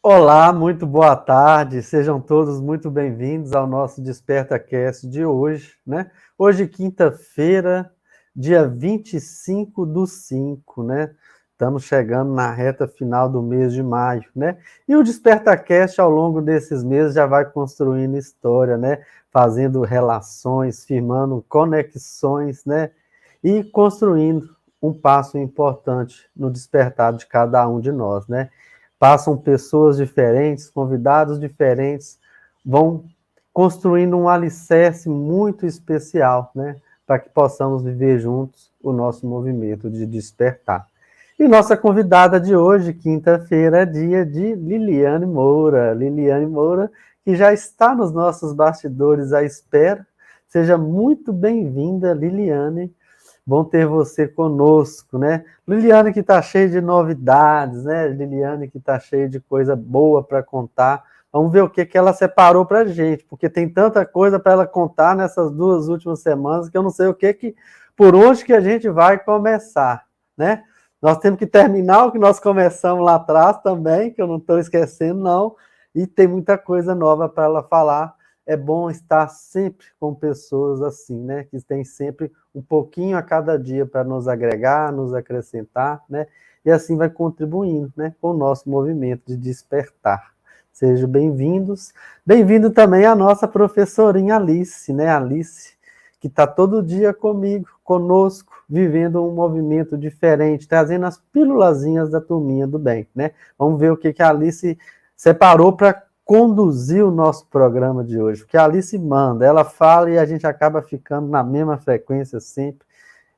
Olá, muito boa tarde, sejam todos muito bem-vindos ao nosso DespertaCast de hoje, né? Hoje, quinta-feira, dia 25/5, né? Estamos chegando na reta final do mês de maio, né? E o DespertaCast, ao longo desses meses, já vai construindo história, né? Fazendo relações, firmando conexões, né? E construindo um passo importante no despertar de cada um de nós, né? Passam pessoas diferentes, convidados diferentes, vão construindo um alicerce muito especial, né, para que possamos viver juntos o nosso movimento de despertar. E nossa convidada de hoje, quinta-feira, é dia de Liliane Moura. Liliane Moura, que já está nos nossos bastidores à espera. Seja muito bem-vinda, Liliane. Bom ter você conosco, né? Liliane que está cheia de novidades, né? Liliane que está cheia de coisa boa para contar. Vamos ver o que ela separou para a gente, porque tem tanta coisa para ela contar nessas 2 últimas semanas que eu não sei por onde que a gente vai começar, né? Nós temos que terminar o que nós começamos lá atrás também, que eu não estou esquecendo, não, e tem muita coisa nova para ela falar. É bom estar sempre com pessoas assim, né? Que tem sempre um pouquinho a cada dia para nos agregar, nos acrescentar, né? E assim vai contribuindo, né, com o nosso movimento de despertar. Sejam bem-vindos. Bem-vindo também a nossa professorinha Alice, né? Alice, que está todo dia comigo, conosco, vivendo um movimento diferente, trazendo as pílulazinhas da turminha do bem, né? Vamos ver o que a Alice separou para conduzir o nosso programa de hoje, porque a Alice manda, ela fala e a gente acaba ficando na mesma frequência sempre,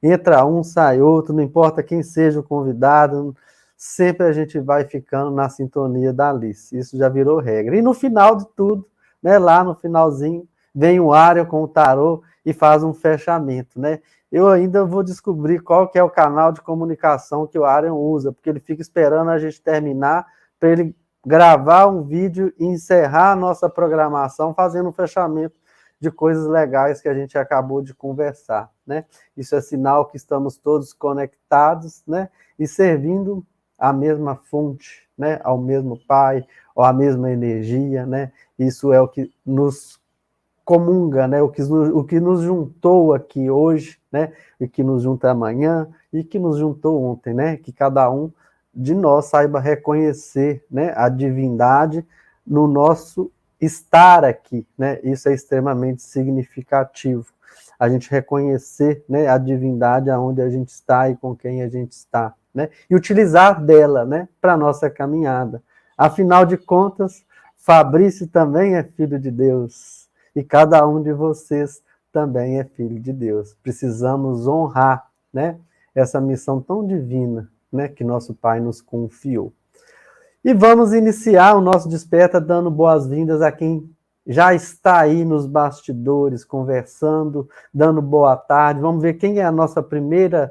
entra um, sai outro, não importa quem seja o convidado, sempre a gente vai ficando na sintonia da Alice, isso já virou regra. E no final de tudo, né, lá no finalzinho, vem o Ariel com o tarô e faz um fechamento, né? Eu ainda vou descobrir qual que é o canal de comunicação que o Ariel usa, porque ele fica esperando a gente terminar para ele gravar um vídeo e encerrar a nossa programação fazendo um fechamento de coisas legais que a gente acabou de conversar, né? Isso é sinal que estamos todos conectados, né? E servindo a mesma fonte, né? Ao mesmo Pai, ou a mesma energia, né? Isso é o que nos comunga, né? O que nos juntou aqui hoje, né? E que nos junta amanhã e que nos juntou ontem, né? Que cada um de nós saiba reconhecer, né, a divindade no nosso estar aqui, né? Isso é extremamente significativo. A gente reconhecer, né, a divindade aonde a gente está e com quem a gente está, né? E utilizar dela, né, para nossa caminhada. Afinal de contas, Fabrício também é filho de Deus e cada um de vocês também é filho de Deus. Precisamos honrar, né, essa missão tão divina, né, que nosso Pai nos confiou. E vamos iniciar o nosso Desperta dando boas-vindas a quem já está aí nos bastidores, conversando, dando boa tarde. Vamos ver quem é a nossa primeira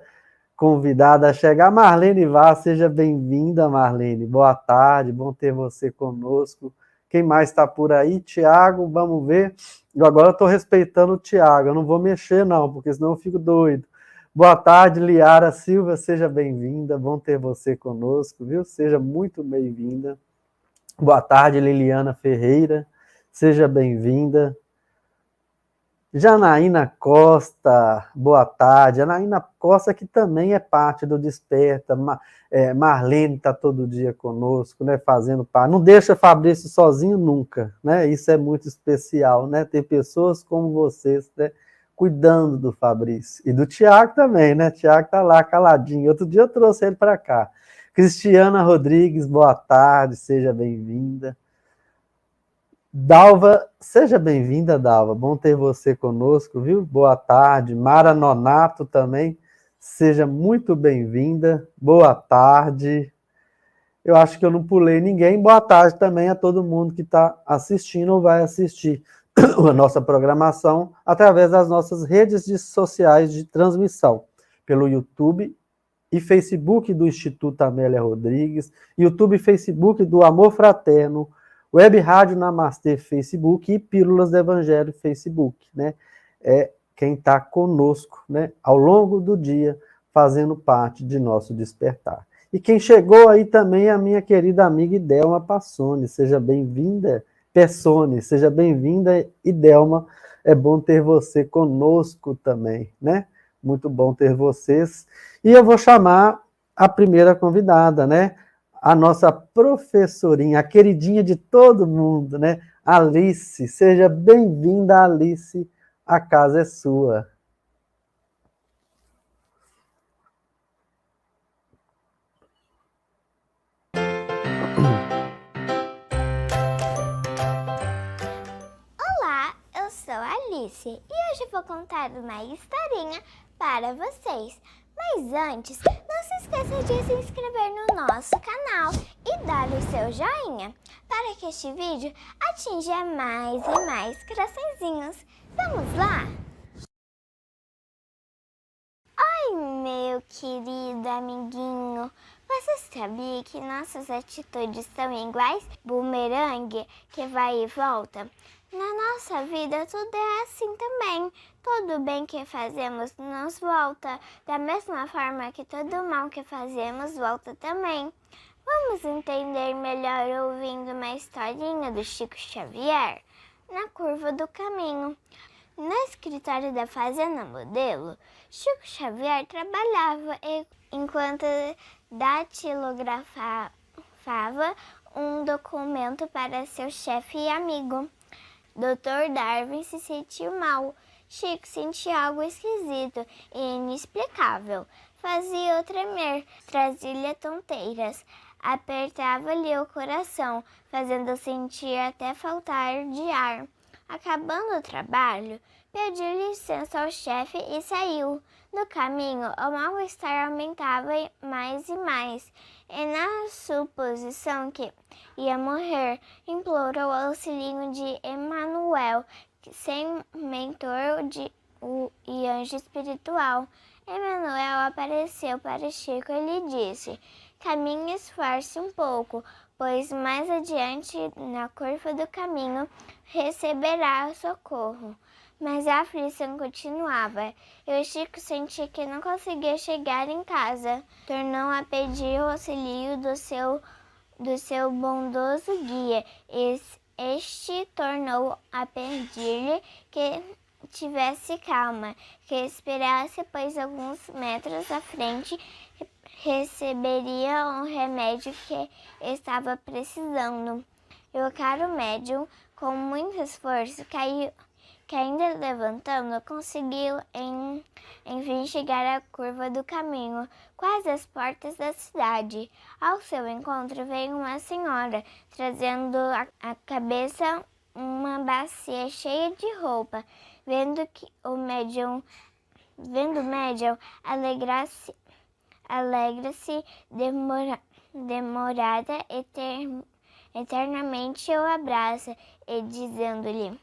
convidada a chegar. Marlene Vaz, seja bem-vinda, Marlene. Boa tarde, bom ter você conosco. Quem mais está por aí? Tiago, vamos ver. Eu agora estou respeitando o Tiago, eu não vou mexer não, porque senão eu fico doido. Boa tarde, Liara Silva, seja bem-vinda, bom ter você conosco, viu? Seja muito bem-vinda. Boa tarde, Liliana Ferreira, seja bem-vinda. Janaína Costa, boa tarde. Janaína Costa, que também é parte do Desperta. Marlene está todo dia conosco, né, fazendo parte. Não deixa Fabrício sozinho nunca, né? Isso é muito especial, né? Ter pessoas como vocês, né, cuidando do Fabrício. E do Tiago também, né? Tiago está lá caladinho. Outro dia eu trouxe ele para cá. Cristiana Rodrigues, boa tarde, seja bem-vinda. Dalva, seja bem-vinda, Dalva. Bom ter você conosco, viu? Boa tarde. Mara Nonato também, seja muito bem-vinda. Boa tarde. Eu acho que eu não pulei ninguém. Boa tarde também a todo mundo que está assistindo ou vai assistir a nossa programação através das nossas redes sociais de transmissão, pelo YouTube e Facebook do Instituto Amélia Rodrigues, YouTube e Facebook do Amor Fraterno, Web Rádio Namastê Facebook e Pílulas do Evangelho Facebook, né? É quem está conosco, né, ao longo do dia, fazendo parte de nosso despertar. E quem chegou aí também é a minha querida amiga Idelma Passoni. Seja bem-vinda, Pessoni. Seja bem-vinda, Idelma. É bom ter você conosco também, né? Muito bom ter vocês. E eu vou chamar a primeira convidada, né? A nossa professorinha, a queridinha de todo mundo, né? Alice. Seja bem-vinda, Alice. A casa é sua. Olá, eu sou a Alice e hoje vou contar uma historinha para vocês. Mas antes, não se esqueça de se inscrever no nosso canal e dar o seu joinha para que este vídeo atinja mais e mais coraçõezinhos. Vamos lá? Oi, meu querido amiguinho. Você sabia que nossas atitudes são iguais? Bumerangue que vai e volta. Na nossa vida tudo é assim também. Todo bem que fazemos nos volta, da mesma forma que todo mal que fazemos volta também. Vamos entender melhor ouvindo uma historinha do Chico Xavier? Na curva do caminho. No escritório da Fazenda Modelo, Chico Xavier trabalhava enquanto datilografava um documento para seu chefe e amigo. Dr. Darwin se sentiu mal. Chico sentia algo esquisito e inexplicável. Fazia-o tremer, trazia-lhe tonteiras, apertava-lhe o coração, fazendo sentir até faltar de ar. Acabando o trabalho, pediu licença ao chefe e saiu. No caminho, o mal-estar aumentava mais e mais, e na suposição que ia morrer, implorou o auxílio de Emanuel, sem mentor e anjo espiritual. Emanuel apareceu para Chico e lhe disse: caminhe, esforce um pouco, pois mais adiante, na curva do caminho, receberá socorro. Mas a aflição continuava, e o Chico sentia que não conseguia chegar em casa. Tornou a pedir o auxílio do seu bondoso guia. Este tornou a pedir-lhe que tivesse calma, que esperasse, pois alguns metros à frente receberia um remédio que estava precisando. E o caro médium, com muito esforço, que ainda levantando, conseguiu enfim chegar à curva do caminho, quase às portas da cidade. Ao seu encontro veio uma senhora, trazendo à cabeça uma bacia cheia de roupa. Vendo o médium, alegra-se demorada eternamente o abraça e dizendo-lhe: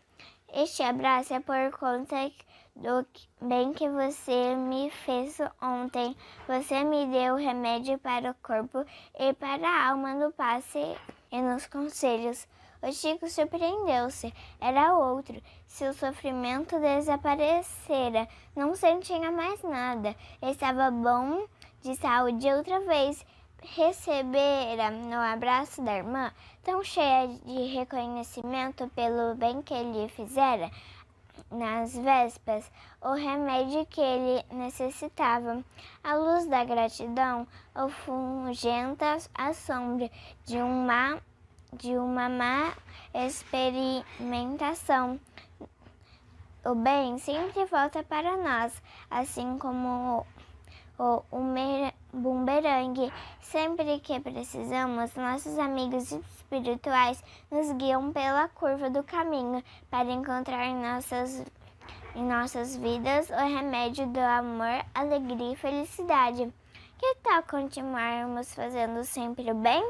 este abraço é por conta do bem que você me fez ontem. Você me deu remédio para o corpo e para a alma no passe e nos conselhos. O Chico surpreendeu-se. Era outro. Seu sofrimento desaparecera. Não sentia mais nada. Estava bom de saúde outra vez. Recebera no abraço da irmã, tão cheia de reconhecimento pelo bem que lhe fizera nas vésperas, o remédio que ele necessitava. A luz da gratidão o fungenta a sombra de uma má experimentação. O bem sempre volta para nós, assim como o bumerangue. Sempre que precisamos, nossos amigos espirituais nos guiam pela curva do caminho para encontrar em nossas vidas o remédio do amor, alegria e felicidade. Que tal continuarmos fazendo sempre o bem?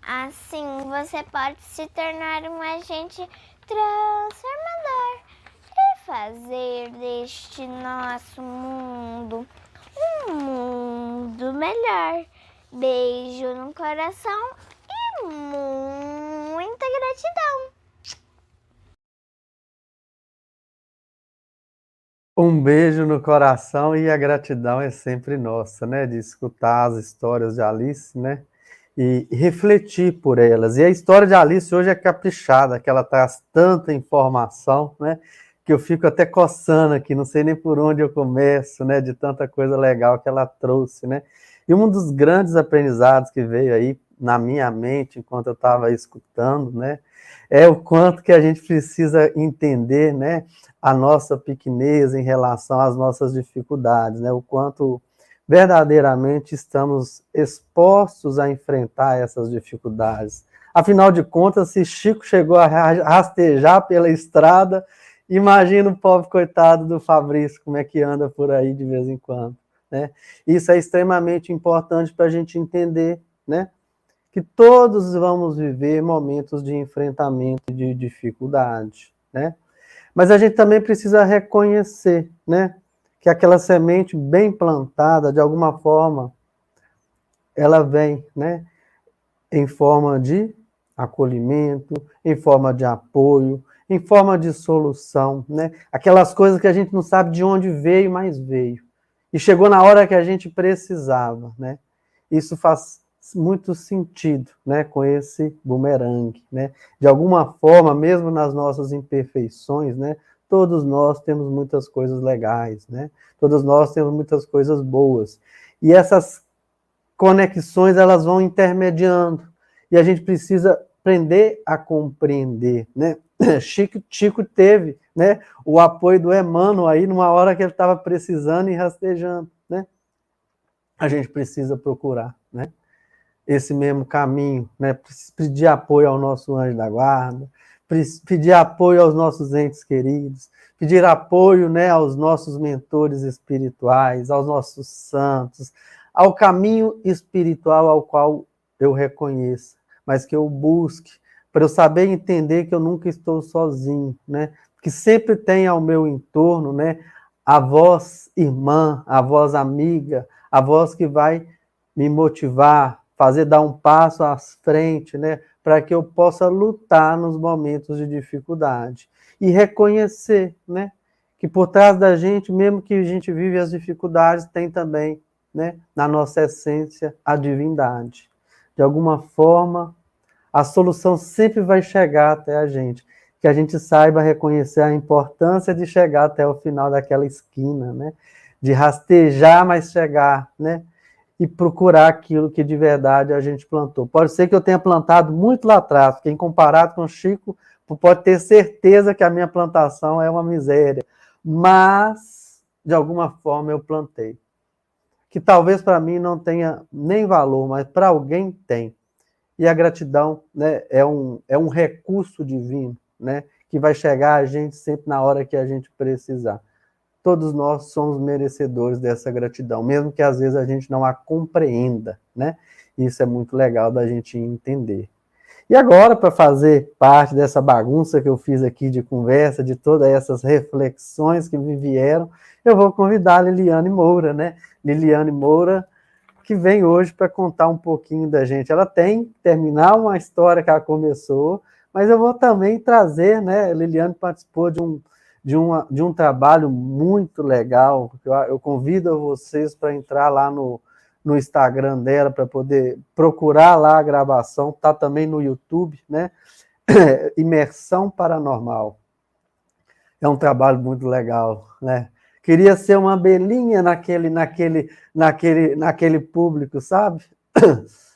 Assim, você pode se tornar um agente transformador e fazer deste nosso mundo um mundo melhor. Beijo no coração e muita gratidão. Um beijo no coração e a gratidão é sempre nossa, né? De escutar as histórias de Alice, né? E refletir por elas. E a história de Alice hoje é caprichada, que ela traz tanta informação, né? Que eu fico até coçando aqui, não sei nem por onde eu começo, né? De tanta coisa legal que ela trouxe, né? E um dos grandes aprendizados que veio aí na minha mente enquanto eu estava escutando, né? É o quanto que a gente precisa entender, né? A nossa pequenez em relação às nossas dificuldades, né? O quanto verdadeiramente estamos expostos a enfrentar essas dificuldades. Afinal de contas, se Chico chegou a rastejar pela estrada, imagina o pobre coitado do Fabrício, como é que anda por aí de vez em quando, né? Isso é extremamente importante para a gente entender, né? Que todos vamos viver momentos de enfrentamento e de dificuldade, né? Mas a gente também precisa reconhecer, né, que aquela semente bem plantada, de alguma forma, ela vem, né, em forma de acolhimento, em forma de apoio, em forma de solução, né? Aquelas coisas que a gente não sabe de onde veio, mas veio. E chegou na hora que a gente precisava, né? Isso faz muito sentido, né, com esse bumerangue, né? De alguma forma, mesmo nas nossas imperfeições, né, todos nós temos muitas coisas legais, né? Todos nós temos muitas coisas boas. E essas conexões, elas vão intermediando. E a gente precisa aprender a compreender, né? Chico teve, né, o apoio do Emmanuel aí numa hora que ele estava precisando e rastejando, né? A gente precisa procurar, né, esse mesmo caminho, né? Pedir apoio ao nosso anjo da guarda, pedir apoio aos nossos entes queridos, pedir apoio, né, aos nossos mentores espirituais, aos nossos santos, ao caminho espiritual ao qual eu reconheço, mas que eu busque, para eu saber entender que eu nunca estou sozinho, né? Que sempre tem ao meu entorno, né, a voz irmã, a voz amiga, a voz que vai me motivar, fazer dar um passo à frente, né, para que eu possa lutar nos momentos de dificuldade e reconhecer, né, que por trás da gente, mesmo que a gente vive as dificuldades, tem também, né, na nossa essência, a divindade. De alguma forma, a solução sempre vai chegar até a gente, que a gente saiba reconhecer a importância de chegar até o final daquela esquina, né, de rastejar, mas chegar, né, e procurar aquilo que de verdade a gente plantou. Pode ser que eu tenha plantado muito lá atrás, porque em comparado com o Chico, pode ter certeza que a minha plantação é uma miséria, mas de alguma forma eu plantei. Que talvez para mim não tenha nem valor, mas para alguém tem. E a gratidão, né, é um recurso divino, né, que vai chegar a gente sempre na hora que a gente precisar. Todos nós somos merecedores dessa gratidão, mesmo que às vezes a gente não a compreenda, né? Isso é muito legal da gente entender. E agora, para fazer parte dessa bagunça que eu fiz aqui de conversa, de todas essas reflexões que me vieram, eu vou convidar a Liliane Moura, né? Liliane Moura, que vem hoje para contar um pouquinho da gente. Ela tem que terminar uma história que ela começou, mas eu vou também trazer, né? A Liliane participou de um trabalho muito legal. Eu convido vocês para entrar lá no Instagram dela, para poder procurar lá a gravação, está também no YouTube, né? Imersão Paranormal. É um trabalho muito legal, né? Queria ser uma abelhinha naquele público, sabe?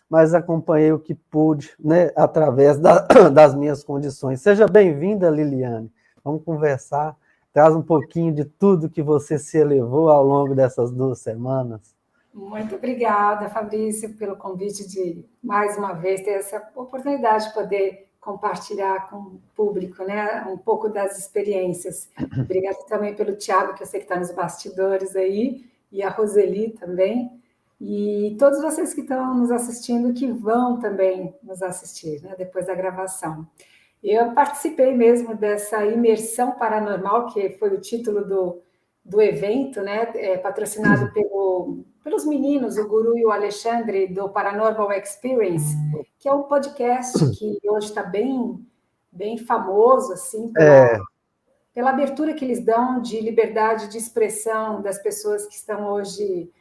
Mas acompanhei o que pude, né? Através das minhas condições. Seja bem-vinda, Liliane. Vamos conversar. Traz um pouquinho de tudo que você se elevou ao longo dessas 2 semanas. Muito obrigada, Fabrício, pelo convite de, mais uma vez, ter essa oportunidade de poder compartilhar com o público, né, um pouco das experiências. Obrigada também pelo Tiago, que eu sei que está nos bastidores aí, e a Roseli também, e todos vocês que estão nos assistindo, que vão também nos assistir, né, depois da gravação. Eu participei mesmo dessa imersão paranormal, que foi o título do evento, né, patrocinado pelos meninos, o Guru e o Alexandre, do Paranormal Experience, que é um podcast que hoje está bem famoso, assim, pela abertura que eles dão de liberdade de expressão das pessoas que estão hoje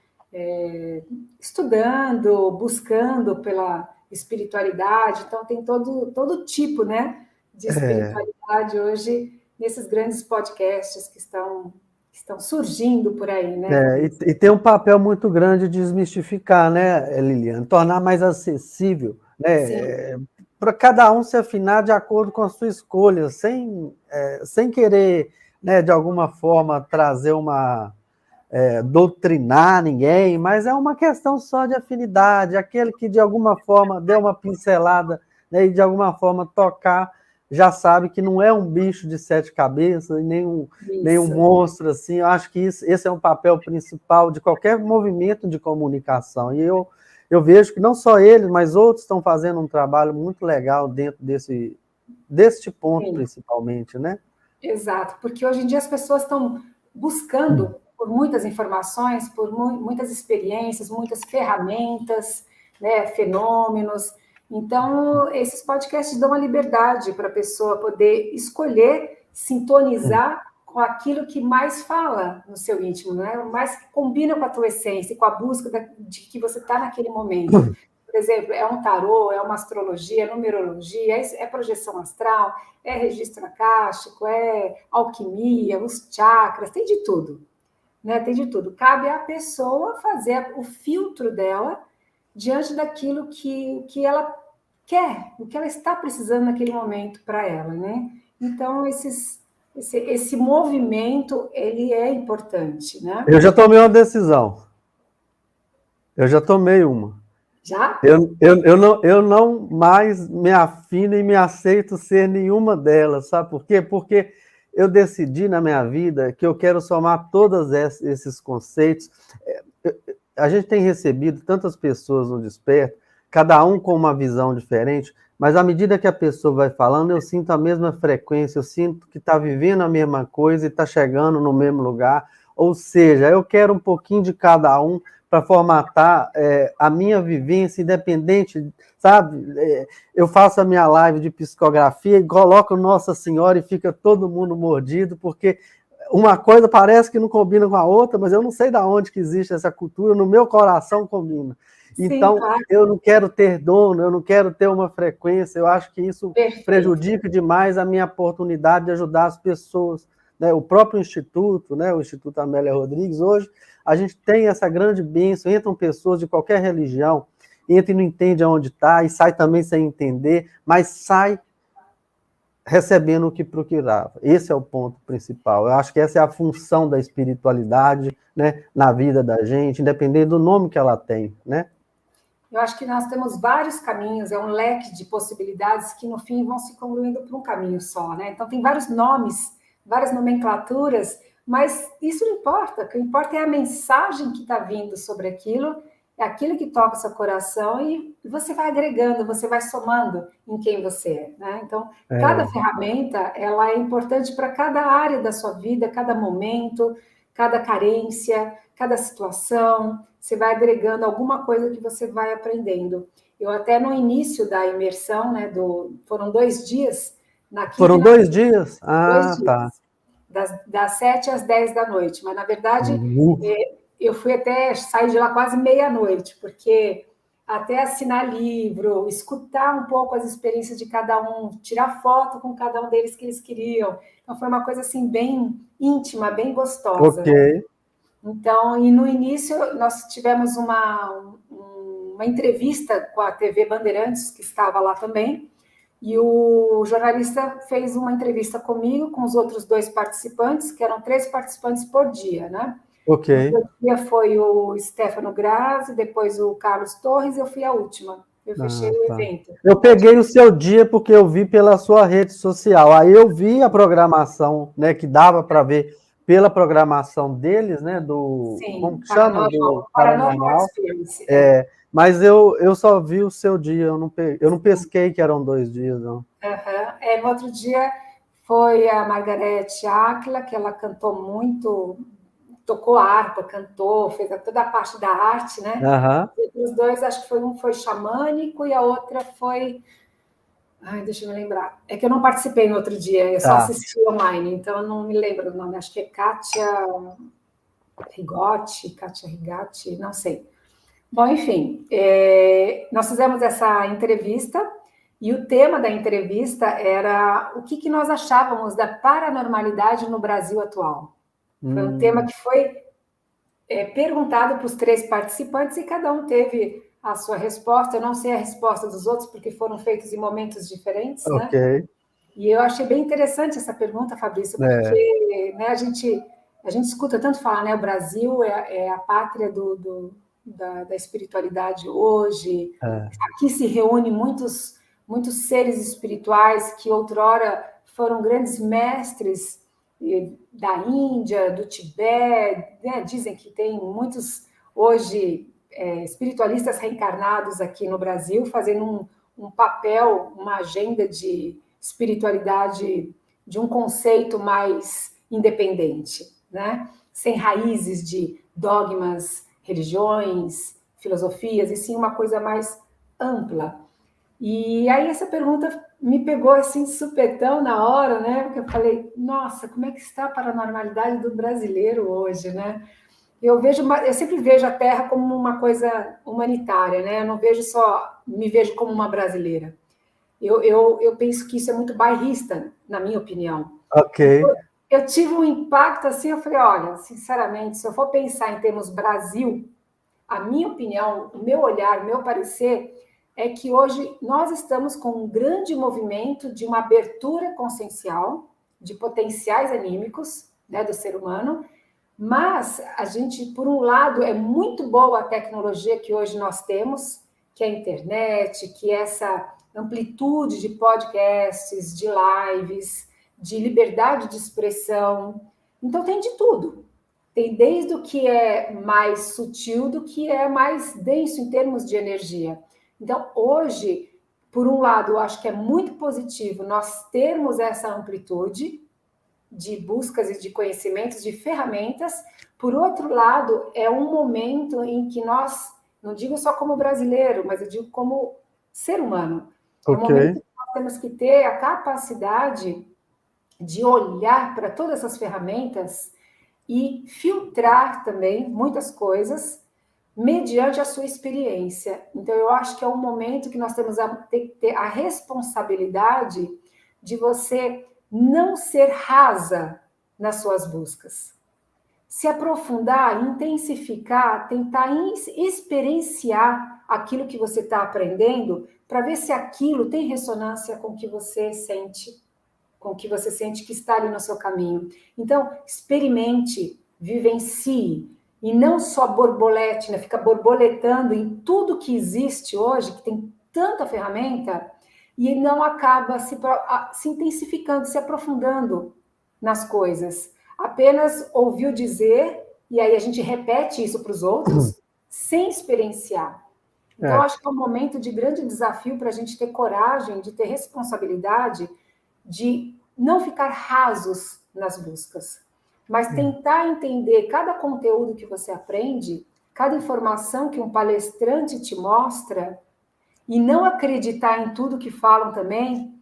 estudando, buscando pela espiritualidade. Então, tem todo tipo, né, de espiritualidade hoje nesses grandes podcasts que estão surgindo por aí, né? E tem um papel muito grande de desmistificar, né, Liliane? Tornar mais acessível, né? Para cada um se afinar de acordo com a sua escolha, sem querer, né, de alguma forma, trazer doutrinar ninguém, mas é uma questão só de afinidade, aquele que de alguma forma deu uma pincelada, né, e de alguma forma tocar, já sabe que não é um bicho de 7 cabeças, e nem um monstro, assim. Eu acho que esse é um papel principal de qualquer movimento de comunicação, e eu vejo que não só eles, mas outros estão fazendo um trabalho muito legal dentro deste ponto, Sim. Principalmente, né? Exato, porque hoje em dia as pessoas estão buscando por muitas informações, por muitas experiências, muitas ferramentas, né, fenômenos. Então, esses podcasts dão a liberdade para a pessoa poder escolher, sintonizar com aquilo que mais fala no seu íntimo, né? Mais que combina com a tua essência, com a busca de que você está naquele momento. Por exemplo, é um tarô, é uma astrologia, é numerologia, é projeção astral, é registro acástico, é alquimia, os chakras, tem de tudo, né? Tem de tudo. Cabe à pessoa fazer o filtro dela diante daquilo que ela quer, o que ela está precisando naquele momento para ela, né? Então, esse movimento, ele é importante, né? Eu já tomei uma decisão. Eu já tomei uma. Já? Eu não mais me afino e me aceito ser nenhuma delas, sabe por quê? Porque eu decidi na minha vida que eu quero somar todos esses conceitos. A gente tem recebido tantas pessoas no Desperta, cada um com uma visão diferente, mas à medida que a pessoa vai falando, eu sinto a mesma frequência, eu sinto que está vivendo a mesma coisa e está chegando no mesmo lugar. Ou seja, eu quero um pouquinho de cada um para formatar a minha vivência, independente, sabe? Eu faço a minha live de psicografia e coloco Nossa Senhora e fica todo mundo mordido, porque uma coisa parece que não combina com a outra, mas eu não sei de onde que existe essa cultura, no meu coração combina. Então, Sim, claro. Eu não quero ter dono, eu não quero ter uma frequência, eu acho que isso prejudica demais a minha oportunidade de ajudar as pessoas. Né? O próprio Instituto, né? O Instituto Amélia Rodrigues, hoje, a gente tem essa grande bênção, entram pessoas de qualquer religião, entra e não entende aonde está, e sai também sem entender, mas sai recebendo o que procurava. Esse é o ponto principal. Eu acho que essa é a função da espiritualidade, né, na vida da gente, independente do nome que ela tem, né? Eu acho que nós temos vários caminhos, é um leque de possibilidades que, no fim, vão se concluindo por um caminho só, né? Então, tem vários nomes, várias nomenclaturas, mas isso não importa. O que importa é a mensagem que está vindo sobre aquilo, é aquilo que toca o seu coração e você vai agregando, você vai somando em quem você é, né? Então, cada ferramenta, ela é importante para cada área da sua vida, cada momento, cada carência, cada situação, você vai agregando alguma coisa que você vai aprendendo. Eu até no início da imersão, né, foram 2 dias. Foram 2 dias? Ah, 2 dias, tá. Das 7 às 10 da noite, mas na verdade eu fui até sair de lá quase meia-noite, porque até assinar livro, escutar um pouco as experiências de cada um, tirar foto com cada um deles que eles queriam. Então foi uma coisa assim bem íntima, bem gostosa. Ok. Então, e no início nós tivemos uma entrevista com a TV Bandeirantes, que estava lá também, e o jornalista fez uma entrevista comigo, com os outros 2 participantes, que eram 3 participantes por dia, né? Ok. No primeiro dia foi o Stefano Grazi, depois o Carlos Torres, eu fui a última. Eu fechei o evento. Eu peguei o seu dia porque eu vi pela sua rede social. Aí eu vi a programação, né, que dava para ver pela programação deles, né, Sim, como que chama? Do Paranormal Experience. Mas eu só vi o seu dia, eu não pesquei que eram 2 dias, não. Uhum. No outro dia foi a Margarete Áquila, que ela cantou muito, tocou harpa, cantou, fez toda a parte da arte, né? Uhum. Os 2, acho que um foi xamânico e a outra foi Ai, deixa eu me lembrar. É que eu não participei no outro dia, eu só Tá. assisti online, então eu não me lembro do nome. Acho que é Kátia Rigatti, não sei. Bom, enfim, nós fizemos essa entrevista e o tema da entrevista era o que nós achávamos da paranormalidade no Brasil atual. Foi um tema que foi perguntado para os 3 participantes e cada um teve a sua resposta. Eu não sei a resposta dos outros porque foram feitos em momentos diferentes, Ok. né? E eu achei bem interessante essa pergunta, Fabrício, porque né, a gente escuta tanto falar, né? O Brasil é a pátria da espiritualidade hoje. Aqui se reúne muitos seres espirituais que outrora foram grandes mestres da Índia, do Tibete, né? Dizem que tem muitos hoje espiritualistas reencarnados aqui no Brasil fazendo um papel, uma agenda de espiritualidade de um conceito mais independente, né? Sem raízes de dogmas, religiões, filosofias, e sim uma coisa mais ampla. E aí essa pergunta me pegou assim supetão na hora, né? Porque eu falei, nossa, como é que está a paranormalidade do brasileiro hoje, né? Eu sempre vejo a Terra como uma coisa humanitária, né? Eu não vejo me vejo como uma brasileira. Eu penso que isso é muito bairrista, na minha opinião. Ok. Eu tive um impacto assim, eu falei, olha, sinceramente, se eu for pensar em termos Brasil, a minha opinião, o meu olhar, o meu parecer, é que hoje nós estamos com um grande movimento de uma abertura consciencial, de potenciais anímicos, né, do ser humano, mas a gente, por um lado, é muito boa a tecnologia que hoje nós temos, que é a internet, que é essa amplitude de podcasts, de lives, de liberdade de expressão. Então tem de tudo. Tem desde o que é mais sutil do que é mais denso em termos de energia. Então, hoje, por um lado, eu acho que é muito positivo nós termos essa amplitude de buscas e de conhecimentos, de ferramentas. Por outro lado, é um momento em que nós, não digo só como brasileiro, mas eu digo como ser humano, é um momento que nós temos que ter a capacidade de olhar para todas essas ferramentas e filtrar também muitas coisas mediante a sua experiência. Então, eu acho que é um momento que nós temos que ter a responsabilidade de você não ser rasa nas suas buscas. Se aprofundar, intensificar, tentar experienciar aquilo que você está aprendendo para ver se aquilo tem ressonância com o que você sente, com o que você sente que está ali no seu caminho. Então, experimente, vivencie, e não só borbolete, né? Fica borboletando em tudo que existe hoje, que tem tanta ferramenta, e não acaba se intensificando, se aprofundando nas coisas. Apenas ouviu dizer, e aí a gente repete isso para os outros, sem experienciar. Então, acho que é um momento de grande desafio para a gente ter coragem, de ter responsabilidade, de não ficar rasos nas buscas, mas tentar entender cada conteúdo que você aprende, cada informação que um palestrante te mostra, e não acreditar em tudo que falam também,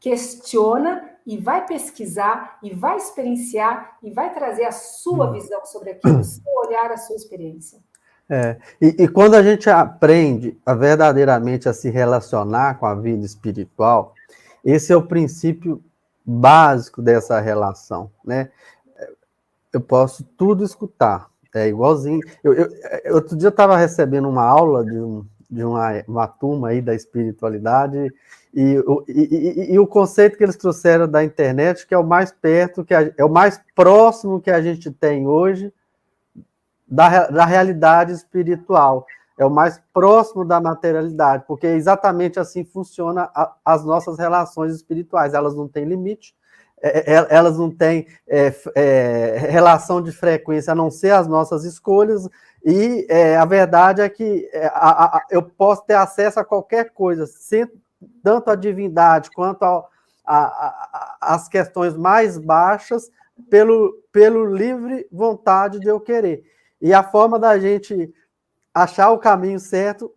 questiona e vai pesquisar, e vai experienciar, e vai trazer a sua visão sobre aquilo, o seu olhar, a sua experiência. E quando a gente aprende verdadeiramente a se relacionar com a vida espiritual, esse é o princípio básico dessa relação, né? Eu posso tudo escutar, é igualzinho. Outro dia eu estava recebendo uma aula de uma turma aí da espiritualidade, e o conceito que eles trouxeram da internet, que é o mais perto, é o mais próximo que a gente tem hoje da realidade espiritual, é o mais próximo da materialidade, porque exatamente assim funciona as nossas relações espirituais, elas não têm limite, elas não têm relação de frequência, a não ser as nossas escolhas, e a verdade é que eu posso ter acesso a qualquer coisa, tanto a divindade quanto as questões mais baixas, pelo livre vontade de eu querer. E a forma da gente achar o caminho certo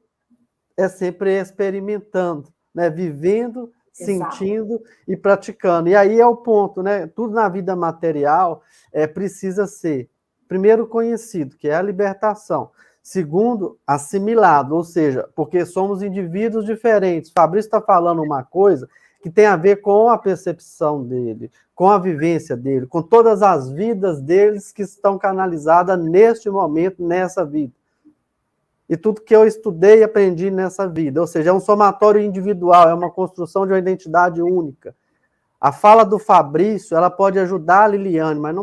é sempre experimentando, né? Vivendo sentindo e praticando. E aí é o ponto, né? Tudo na vida material precisa ser, primeiro, conhecido, que é a libertação. Segundo, assimilado, ou seja, porque somos indivíduos diferentes. O Fabrício está falando uma coisa que tem a ver com a percepção dele, com a vivência dele, com todas as vidas deles que estão canalizadas neste momento, nessa vida. E tudo que eu estudei e aprendi nessa vida. Ou seja, é um somatório individual, é uma construção de uma identidade única. A fala do Fabrício, ela pode ajudar a Liliane, mas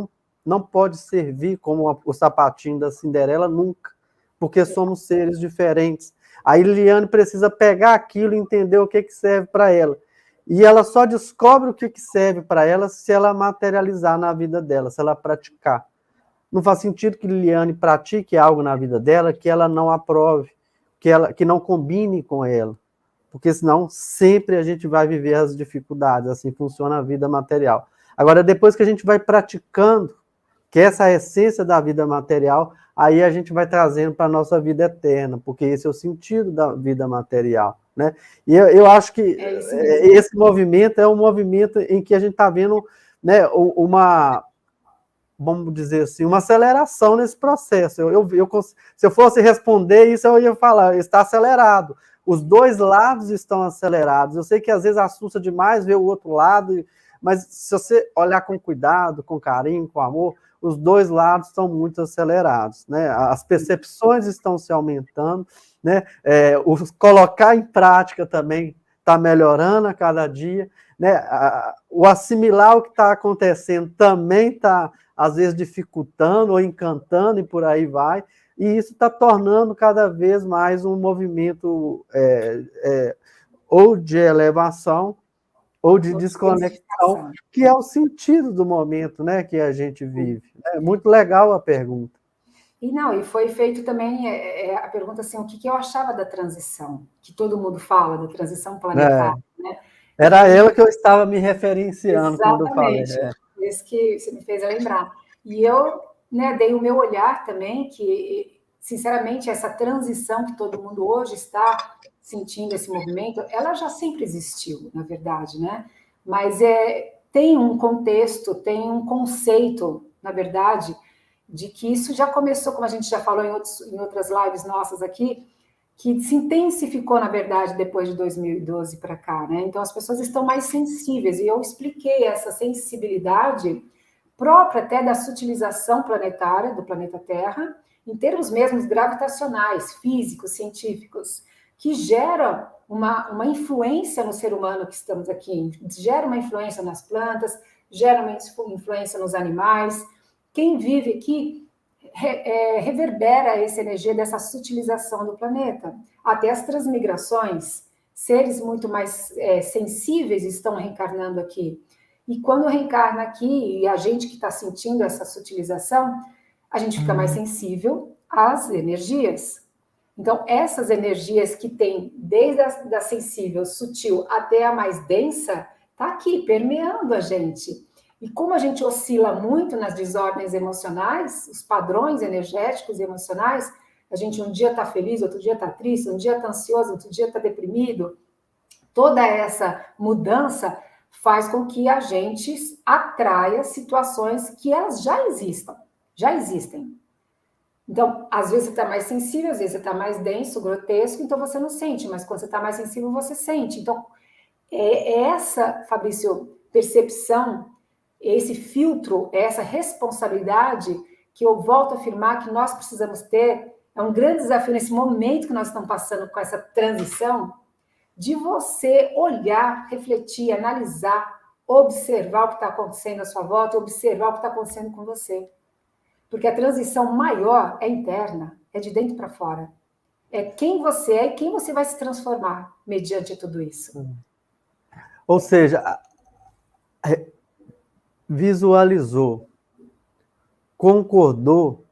não pode servir como o sapatinho da Cinderela nunca, porque somos seres diferentes. A Liliane precisa pegar aquilo e entender o que serve para ela. E ela só descobre o que serve para ela se ela materializar na vida dela, se ela praticar. Não faz sentido que Liliane pratique algo na vida dela que ela não aprove, que não combine com ela. Porque senão sempre a gente vai viver as dificuldades, assim funciona a vida material. Agora, depois que a gente vai praticando, que essa é a essência da vida material, aí a gente vai trazendo para a nossa vida eterna, porque esse é o sentido da vida material, né? E eu acho que esse movimento é um movimento em que a gente está vendo, né, vamos dizer assim, uma aceleração nesse processo. Se eu fosse responder isso, eu ia falar, está acelerado. Os dois lados estão acelerados. Eu sei que às vezes assusta demais ver o outro lado, mas se você olhar com cuidado, com carinho, com amor, os dois lados estão muito acelerados, né? As percepções estão se aumentando, né? O colocar em prática também está melhorando a cada dia, né? O assimilar o que está acontecendo também está, às vezes, dificultando ou encantando e por aí vai, e isso está tornando cada vez mais um movimento ou de elevação ou de desconexão, que é o sentido do momento, né, que a gente vive. É muito legal a pergunta. E foi feito também a pergunta assim, o que eu achava da transição, que todo mundo fala da transição planetária, né? Era ela que eu estava me referenciando quando eu falei. Isso que você me fez lembrar. E eu, né, dei o meu olhar também, que, sinceramente, essa transição que todo mundo hoje está sentindo, esse movimento, ela já sempre existiu, na verdade, né? Mas tem um contexto, tem um conceito, na verdade, de que isso já começou, como a gente já falou em outras lives nossas aqui, que se intensificou, na verdade, depois de 2012 para cá, né? Então, as pessoas estão mais sensíveis, e eu expliquei essa sensibilidade própria até da sutilização planetária do planeta Terra, em termos mesmos gravitacionais, físicos, científicos, que geram uma influência no ser humano que estamos aqui, gera uma influência nas plantas, gera uma influência nos animais. Quem vive aqui reverbera essa energia dessa sutilização do planeta. Até as transmigrações, seres muito mais sensíveis estão reencarnando aqui. E quando reencarna aqui, e a gente que está sentindo essa sutilização, a gente fica mais sensível às energias. Então, essas energias que tem, desde a sensível, sutil, até a mais densa, está aqui, permeando a gente. E como a gente oscila muito nas desordens emocionais, os padrões energéticos e emocionais, a gente um dia está feliz, outro dia está triste, um dia está ansioso, outro dia está deprimido, toda essa mudança faz com que a gente atraia situações que elas já existem. Então, às vezes você está mais sensível, às vezes você está mais denso, grotesco, então você não sente, mas quando você está mais sensível, você sente. Então, essa, Fabrício, percepção, esse filtro, essa responsabilidade que eu volto a afirmar que nós precisamos ter, é um grande desafio nesse momento que nós estamos passando com essa transição, de você olhar, refletir, analisar, observar o que está acontecendo à sua volta, observar o que está acontecendo com você. Porque a transição maior é interna, é de dentro para fora. É quem você é e quem você vai se transformar mediante tudo isso. Ou seja, visualizou, concordou,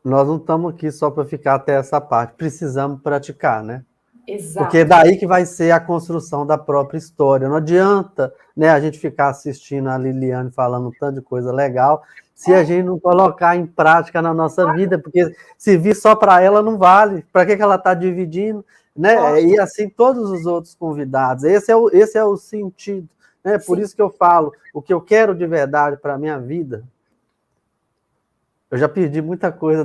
nós não estamos aqui só para ficar até essa parte, precisamos praticar, né? Exato. Porque é daí que vai ser a construção da própria história. Não adianta, né, a gente ficar assistindo a Liliane falando um tanto de coisa legal, se a gente não colocar em prática na nossa vida, porque se vir só para ela não vale. Para que ela está dividindo? né? Ótimo. E assim todos os outros convidados. Esse é o sentido, né? Por Sim. isso que eu falo, o que eu quero de verdade para a minha vida, eu já perdi muita coisa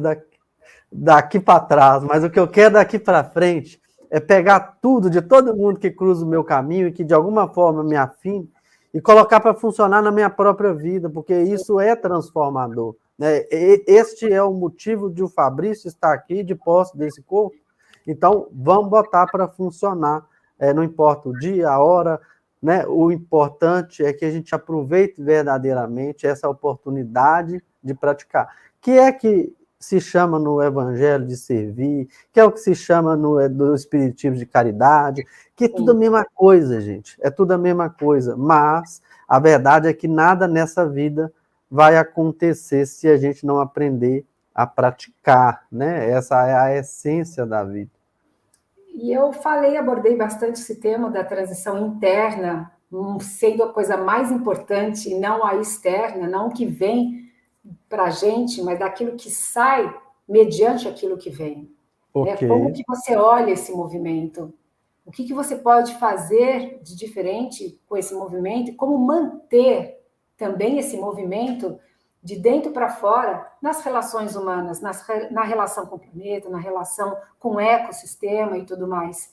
daqui para trás, mas o que eu quero daqui para frente é pegar tudo de todo mundo que cruza o meu caminho e que de alguma forma me afine e colocar para funcionar na minha própria vida, porque isso é transformador, né? Este é o motivo de o Fabrício estar aqui de posse desse corpo. Então, vamos botar para funcionar, não importa o dia, a hora, né? O importante é que a gente aproveite verdadeiramente essa oportunidade de praticar. Que é que se chama no Evangelho de servir, que é o que se chama do Espiritismo de caridade, que é tudo a mesma coisa, gente. É tudo a mesma coisa. Mas a verdade é que nada nessa vida vai acontecer se a gente não aprender a praticar, né? Essa é a essência da vida. E eu abordei bastante esse tema da transição interna, sendo a coisa mais importante, e não a externa, não o que vem para a gente, mas daquilo que sai mediante aquilo que vem. Né? Como que você olha esse movimento? O que você pode fazer de diferente com esse movimento? E como manter também esse movimento de dentro para fora nas relações humanas, na relação com o planeta, na relação com o ecossistema e tudo mais.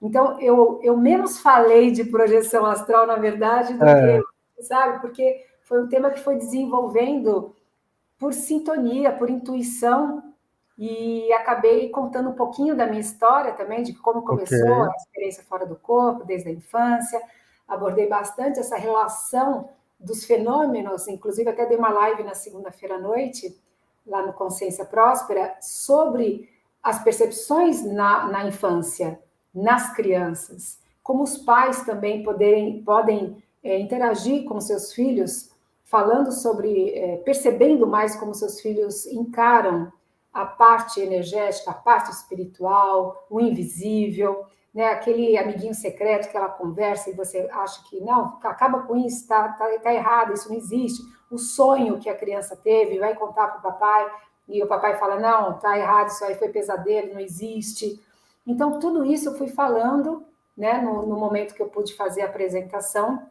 Então, eu menos falei de projeção astral, na verdade, do que, sabe? Porque foi um tema que foi desenvolvendo por sintonia, por intuição, e acabei contando um pouquinho da minha história também, de como começou a experiência fora do corpo, desde a infância. Abordei bastante essa relação dos fenômenos, inclusive até dei uma live na segunda-feira à noite, lá no Consciência Próspera, sobre as percepções na infância, nas crianças, como os pais também podem interagir com seus filhos, falando sobre, percebendo mais como seus filhos encaram a parte energética, a parte espiritual, o invisível, né? Aquele amiguinho secreto que ela conversa e você acha que não, acaba com isso, tá errado, isso não existe. O sonho que a criança teve, vai contar para o papai, e o papai fala, não, tá errado, isso aí foi pesadelo, não existe. Então, tudo isso eu fui falando, né, no momento que eu pude fazer a apresentação.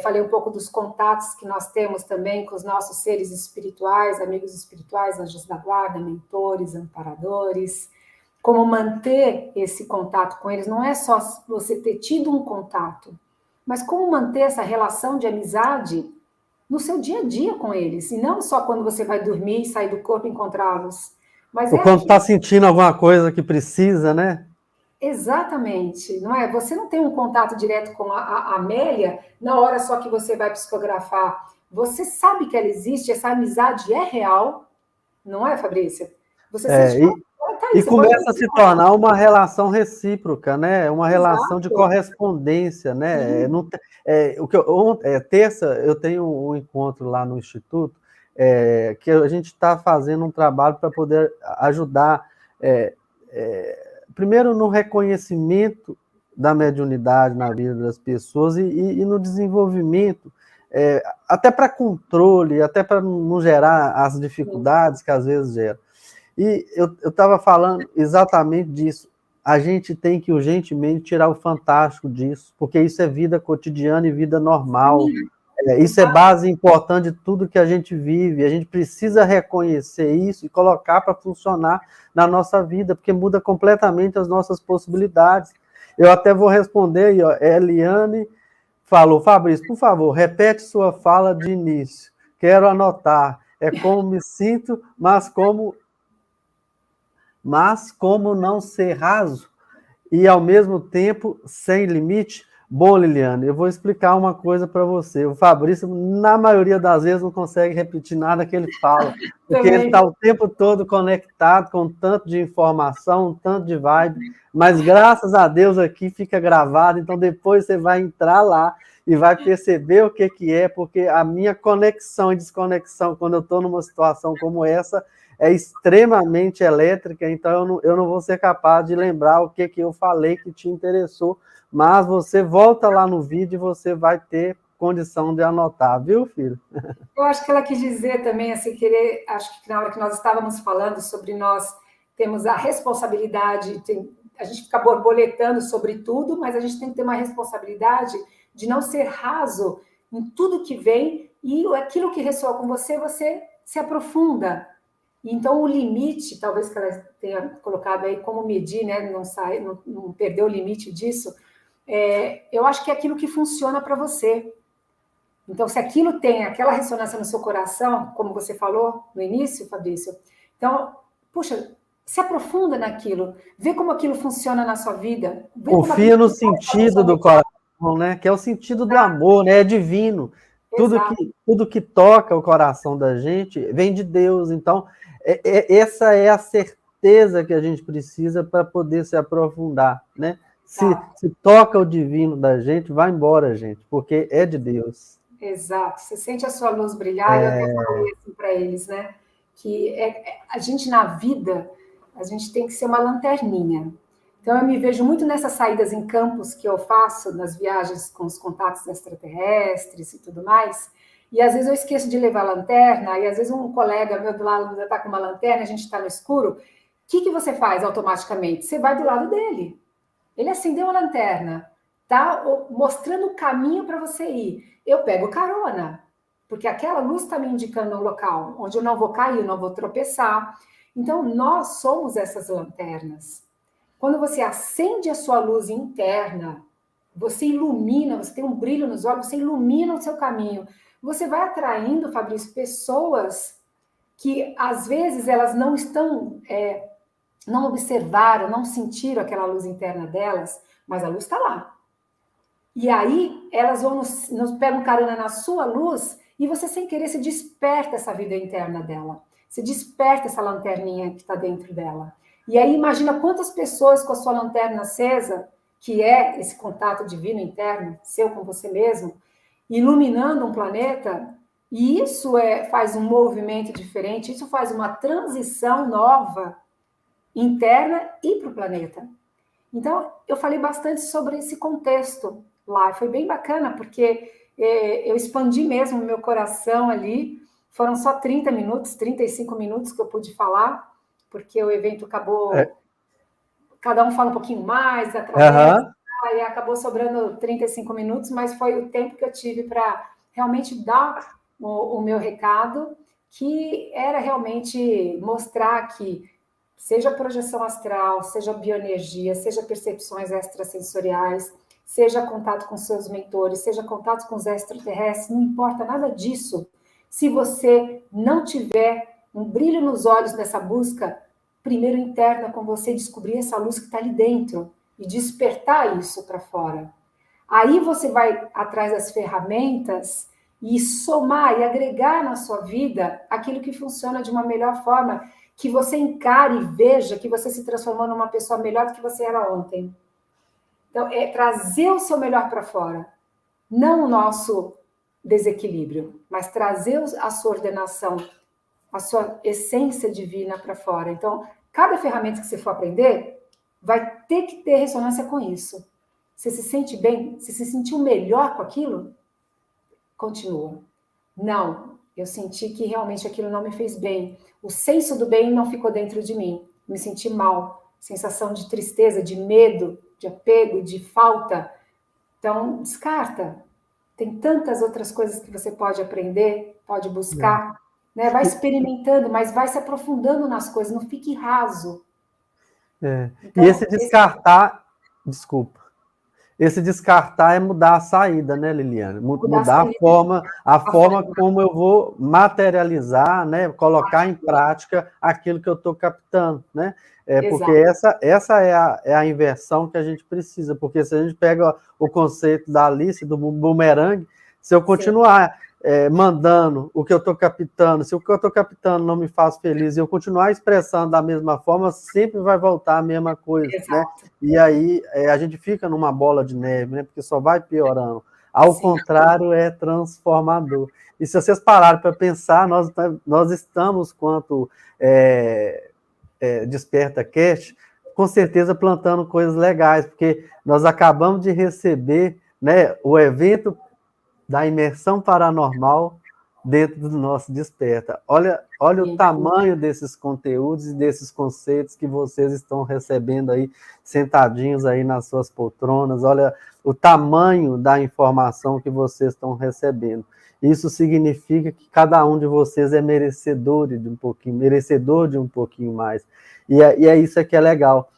Falei um pouco dos contatos que nós temos também com os nossos seres espirituais, amigos espirituais, anjos da guarda, mentores, amparadores. Como manter esse contato com eles, não é só você ter tido um contato, mas como manter essa relação de amizade no seu dia a dia com eles, e não só quando você vai dormir e sair do corpo e encontrá-los. Mas ou quando está sentindo alguma coisa que precisa, né? Exatamente, não é? Você não tem um contato direto com a Amélia na hora só que você vai psicografar. Você sabe que ela existe, essa amizade é real, não é, Fabrícia? Você sente e começa a se tornar uma relação recíproca, né? Uma relação de correspondência, né? Terça eu tenho um encontro lá no Instituto, que a gente está fazendo um trabalho para poder ajudar. Primeiro, no reconhecimento da mediunidade na vida das pessoas e no desenvolvimento, até para controle, até para não gerar as dificuldades que às vezes gera. E eu estava falando exatamente disso. A gente tem que urgentemente tirar o fantástico disso, porque isso é vida cotidiana e vida normal. Isso é base importante de tudo que a gente vive. A gente precisa reconhecer isso e colocar para funcionar na nossa vida, porque muda completamente as nossas possibilidades. Eu até vou responder aí, ó. Eliane falou, Fabrício, por favor, repete sua fala de início. Quero anotar. É como me sinto, mas como não ser raso e, ao mesmo tempo, sem limite. Bom, Liliane, eu vou explicar uma coisa para você. O Fabrício, na maioria das vezes, não consegue repetir nada que ele fala, porque ele está o tempo todo conectado com um tanto de informação, um tanto de vibe, mas, graças a Deus, aqui fica gravado, então depois você vai entrar lá e vai perceber o que é, porque a minha conexão e desconexão, quando eu estou numa situação como essa, é extremamente elétrica, então eu não vou ser capaz de lembrar o que eu falei que te interessou, mas você volta lá no vídeo e você vai ter condição de anotar, viu, filho? Eu acho que ela quis dizer também, assim, acho que na hora que nós estávamos falando sobre nós temos a responsabilidade, a gente fica borboletando sobre tudo, mas a gente tem que ter uma responsabilidade de não ser raso em tudo que vem, e aquilo que ressoa com você, você se aprofunda. Então, o limite, talvez que ela tenha colocado aí como medir, né? Não perder o limite disso, eu acho que é aquilo que funciona para você. Então, se aquilo tem aquela ressonância no seu coração, como você falou no início, Fabrício, então, puxa, se aprofunda naquilo, vê como aquilo funciona na sua vida. Confia no sentido do coração, né? Que é o sentido do amor, né? É divino. Tudo que toca o coração da gente vem de Deus. Então, essa é a certeza que a gente precisa para poder se aprofundar, né? Se toca o divino da gente, vai embora, gente, porque é de Deus. Exato. Você sente a sua luz brilhar, eu até falei assim para eles, né? Que a gente na vida, a gente tem que ser uma lanterninha. Então, eu me vejo muito nessas saídas em campos que eu faço, nas viagens com os contatos extraterrestres e tudo mais, e às vezes eu esqueço de levar a lanterna, e às vezes um colega meu do lado está com uma lanterna, a gente está no escuro, o que você faz automaticamente? Você vai do lado dele. Ele acendeu a lanterna, tá mostrando o caminho para você ir. Eu pego carona, porque aquela luz está me indicando um local onde eu não vou cair, eu não vou tropeçar. Então, nós somos essas lanternas. Quando você acende a sua luz interna, você ilumina, você tem um brilho nos olhos, você ilumina o seu caminho. Você vai atraindo, Fabrício, pessoas que, às vezes, elas não estão, não observaram, não sentiram aquela luz interna delas, mas a luz está lá. E aí, elas vão nos pegam carona na sua luz e você, sem querer, se desperta essa vida interna dela. Se desperta essa lanterninha que está dentro dela. E aí, imagina quantas pessoas com a sua lanterna acesa, que é esse contato divino interno, seu com você mesmo, iluminando um planeta, e isso faz um movimento diferente, isso faz uma transição nova, interna e para o planeta. Então, eu falei bastante sobre esse contexto lá, foi bem bacana, porque eu expandi mesmo o meu coração ali, foram só 30 minutos, 35 minutos que eu pude falar, porque o evento acabou, cada um fala um pouquinho mais, através, e acabou sobrando 35 minutos, mas foi o tempo que eu tive para realmente dar o meu recado, que era realmente mostrar que, seja projeção astral, seja bioenergia, seja percepções extrasensoriais, seja contato com seus mentores, seja contato com os extraterrestres, não importa nada disso. Se você não tiver um brilho nos olhos nessa busca, primeiro interna com você, descobrir essa luz que está ali dentro e despertar isso para fora. Aí você vai atrás das ferramentas e somar e agregar na sua vida aquilo que funciona de uma melhor forma, que você encare e veja que você se transformou numa pessoa melhor do que você era ontem. Então, é trazer o seu melhor para fora, não o nosso desequilíbrio, mas trazer a sua ordenação, a sua essência divina para fora. Então, cada ferramenta que você for aprender, vai ter que ter ressonância com isso. Você se sente bem? Você se sentiu melhor com aquilo? Continua. Não, eu senti que realmente aquilo não me fez bem. O senso do bem não ficou dentro de mim. Me senti mal. Sensação de tristeza, de medo, de apego, de falta. Então, descarta. Tem tantas outras coisas que você pode aprender, pode buscar. Né? Vai experimentando, mas vai se aprofundando nas coisas. Não fique raso. Então, e esse descartar... Desculpa. Esse descartar é mudar a saída, né, Liliana? Mudar a forma como eu vou materializar, né, colocar em prática aquilo que eu estou captando, né? Porque essa é a inversão que a gente precisa, porque se a gente pega o conceito da Alice, do bumerangue, se eu continuar mandando o que eu estou captando, se o que eu estou captando não me faz feliz e eu continuar expressando da mesma forma, sempre vai voltar a mesma coisa, né? E aí a gente fica numa bola de neve, né? Porque só vai piorando. Ao contrário, é transformador. E se vocês pararem para pensar, nós estamos, quanto Desperta Cast, com certeza plantando coisas legais, porque nós acabamos de receber, né, o evento da imersão paranormal dentro do nosso Desperta. Olha o tamanho desses conteúdos e desses conceitos que vocês estão recebendo aí, sentadinhos aí nas suas poltronas, olha o tamanho da informação que vocês estão recebendo. Isso significa que cada um de vocês é merecedor de um pouquinho mais. E é isso que é legal.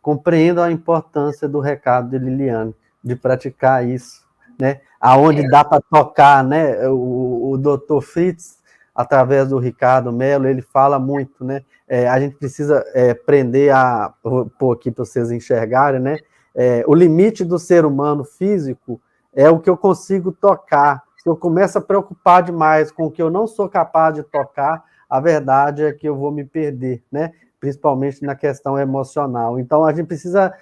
Compreendo a importância do recado de Liliane, de praticar isso, né? Aonde dá para tocar, né? O Dr. Fritz, através do Ricardo Mello, ele fala muito, né? A gente precisa aprender vou pôr aqui para vocês enxergarem, né? O limite do ser humano físico é o que eu consigo tocar. Se eu começo a preocupar demais com o que eu não sou capaz de tocar, a verdade é que eu vou me perder, né? Principalmente na questão emocional. Então, a gente precisa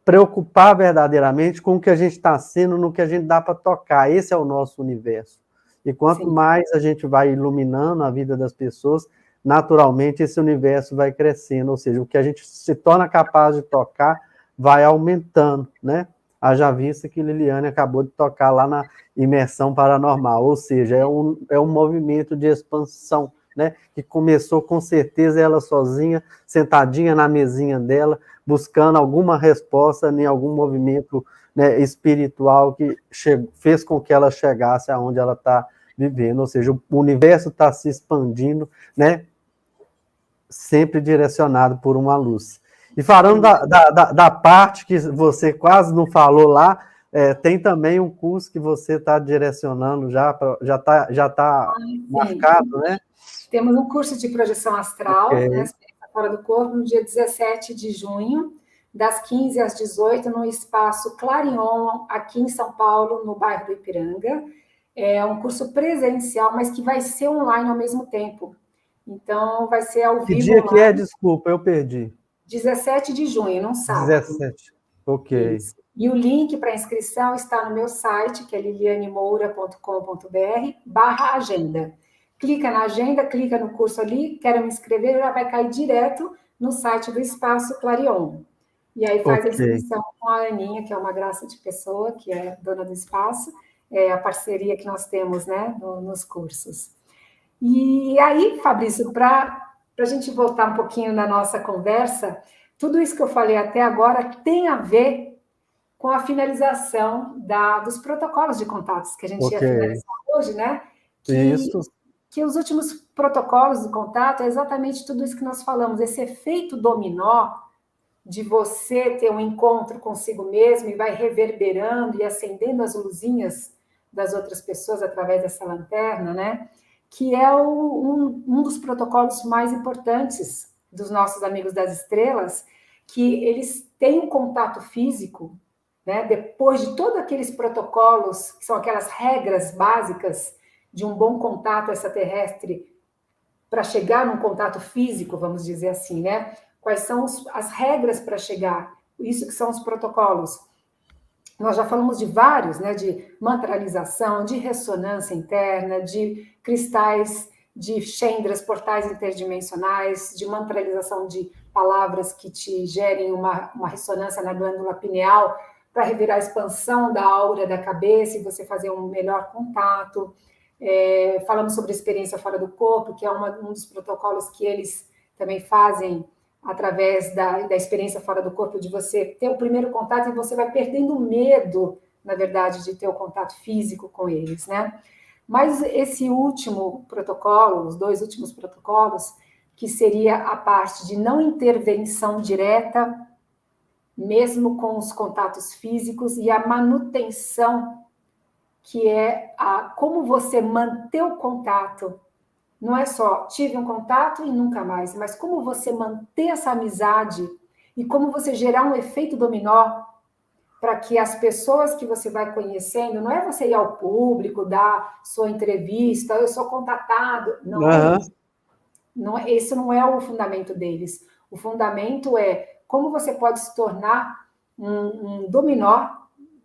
preocupar verdadeiramente com o que a gente está sendo, no que a gente dá para tocar. Esse é o nosso universo. E quanto mais a gente vai iluminando a vida das pessoas, naturalmente esse universo vai crescendo, ou seja, o que a gente se torna capaz de tocar vai aumentando, né? Haja vista que Liliane acabou de tocar lá na imersão paranormal, ou seja, é um movimento de expansão, né? Que começou com certeza ela sozinha, sentadinha na mesinha dela, buscando alguma resposta em algum movimento, né, espiritual que fez com que ela chegasse aonde ela está vivendo, ou seja, o universo está se expandindo, né? Sempre direcionado por uma luz. E falando da parte que você quase não falou lá, tem também um curso que você está direcionando já está marcado, né? Temos um curso de projeção astral, né, fora do corpo, no dia 17 de junho, das 15 às 18, no espaço Clarion, aqui em São Paulo, no bairro do Ipiranga. É um curso presencial, mas que vai ser online ao mesmo tempo. Então, vai ser ao vivo. Que dia online. Que é? Desculpa, eu perdi. 17 de junho, num sábado. 17, ok. Isso. E o link para inscrição está no meu site, que é lilianemoura.com.br/agenda. Clica na agenda, clica no curso ali, quero me inscrever, já vai cair direto no site do Espaço Clarion. E aí faz a inscrição com a Aninha, que é uma graça de pessoa, que é dona do espaço, é a parceria que nós temos, né, nos cursos. E aí, Fabrício, para a gente voltar um pouquinho na nossa conversa, tudo isso que eu falei até agora tem a ver com a finalização dos protocolos de contatos que a gente ia finalizar hoje, né? Que os últimos protocolos de contato é exatamente tudo isso que nós falamos, esse efeito dominó de você ter um encontro consigo mesmo e vai reverberando e acendendo as luzinhas das outras pessoas através dessa lanterna, né? Que é um dos protocolos mais importantes dos nossos amigos das estrelas, que eles têm um contato físico, né? Depois de todos aqueles protocolos, que são aquelas regras básicas de um bom contato extraterrestre para chegar num contato físico, vamos dizer assim, né? Quais são as regras para chegar? Isso que são os protocolos. Nós já falamos de vários, né? De mantralização, de ressonância interna, de cristais, de chandras, portais interdimensionais, de mantralização de palavras que te gerem uma ressonância na glândula pineal para revirar a expansão da aura da cabeça e você fazer um melhor contato. Falamos sobre experiência fora do corpo, que é um dos protocolos que eles também fazem através da experiência fora do corpo, de você ter o primeiro contato e você vai perdendo medo, na verdade, de ter o contato físico com eles, né? Mas esse último protocolo, os dois últimos protocolos, que seria a parte de não intervenção direta, mesmo com os contatos físicos, e a manutenção, que é como você manter o contato. Não é só tive um contato e nunca mais, mas como você manter essa amizade e como você gerar um efeito dominó para que as pessoas que você vai conhecendo, não é você ir ao público, dar sua entrevista, eu sou contatado, não é isso. Esse não é o fundamento deles. O fundamento é como você pode se tornar um dominó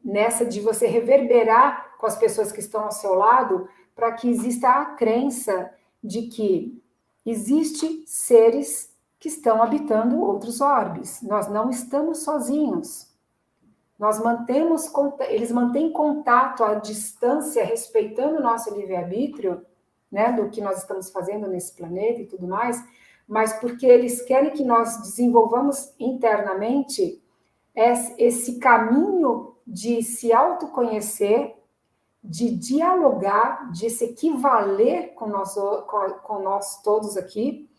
nessa de você reverberar com as pessoas que estão ao seu lado para que exista a crença de que existem seres que estão habitando outros orbes. Nós não estamos sozinhos. Eles mantêm contato à distância, respeitando o nosso livre-arbítrio, né, do que nós estamos fazendo nesse planeta e tudo mais, mas porque eles querem que nós desenvolvamos internamente esse caminho de se autoconhecer, de dialogar, de se equivaler com nós todos aqui,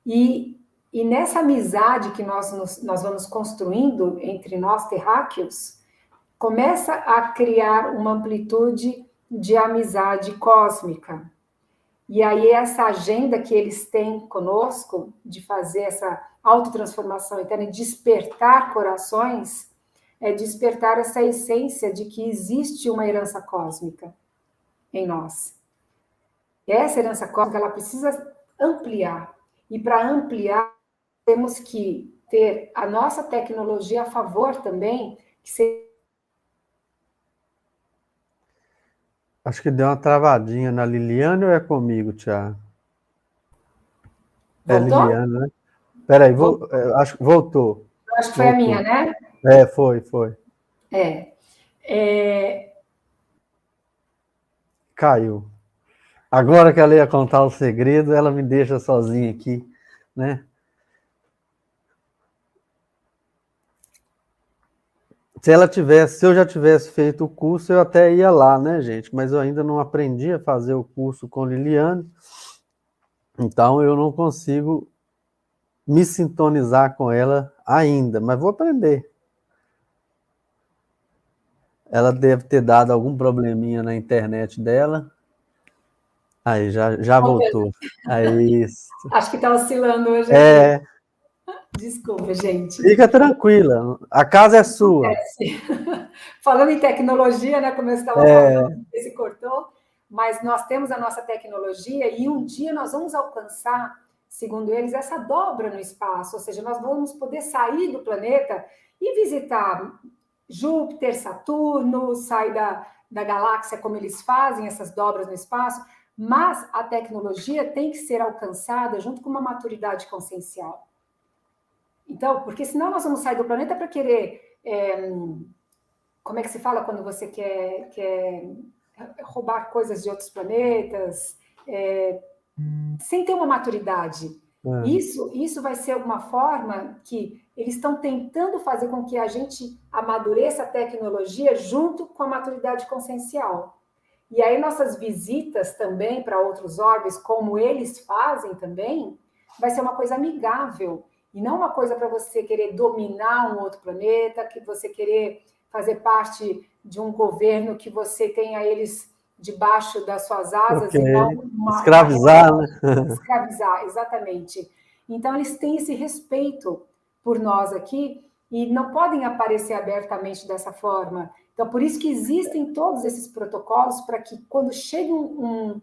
e nessa amizade que nós vamos construindo entre nós terráqueos, começa a criar uma amplitude de amizade cósmica. E aí essa agenda que eles têm conosco, de fazer essa autotransformação interna e despertar corações, é despertar essa essência de que existe uma herança cósmica em nós. E essa herança cósmica, ela precisa ampliar. E para ampliar, temos que ter a nossa tecnologia a favor também, que seja... Acho que deu uma travadinha na Liliane ou é comigo, Tiago? É Liliane, né? Peraí, acho que voltou. Acho que foi a minha, né? Foi. Caiu. Agora que ela ia contar o segredo, ela me deixa sozinha aqui, né? Se eu já tivesse feito o curso, eu até ia lá, né, gente? Mas eu ainda não aprendi a fazer o curso com Liliane, então eu não consigo me sintonizar com ela ainda, mas vou aprender. Ela deve ter dado algum probleminha na internet dela. Aí, já voltou. Aí, isso. Acho que está oscilando hoje. Desculpa, gente. Fica tranquila, a casa é sua. Falando em tecnologia, né, como eu estava falando, se cortou, mas nós temos a nossa tecnologia e um dia nós vamos alcançar, segundo eles, essa dobra no espaço, ou seja, nós vamos poder sair do planeta e visitar Júpiter, Saturno, sair da galáxia, como eles fazem essas dobras no espaço, mas a tecnologia tem que ser alcançada junto com uma maturidade consciencial. Então, porque senão nós vamos sair do planeta para querer... como é que se fala quando você quer roubar coisas de outros planetas, sem ter uma maturidade? Isso vai ser uma forma que eles estão tentando fazer com que a gente amadureça a tecnologia junto com a maturidade consciencial. E aí nossas visitas também para outros orbes, como eles fazem também, vai ser uma coisa amigável, e não uma coisa para você querer dominar um outro planeta, que você querer fazer parte de um governo que você tenha eles debaixo das suas asas e não escravizar, né? Escravizar, exatamente. Então, eles têm esse respeito por nós aqui e não podem aparecer abertamente dessa forma. Então, por isso que existem todos esses protocolos para que, quando chegue um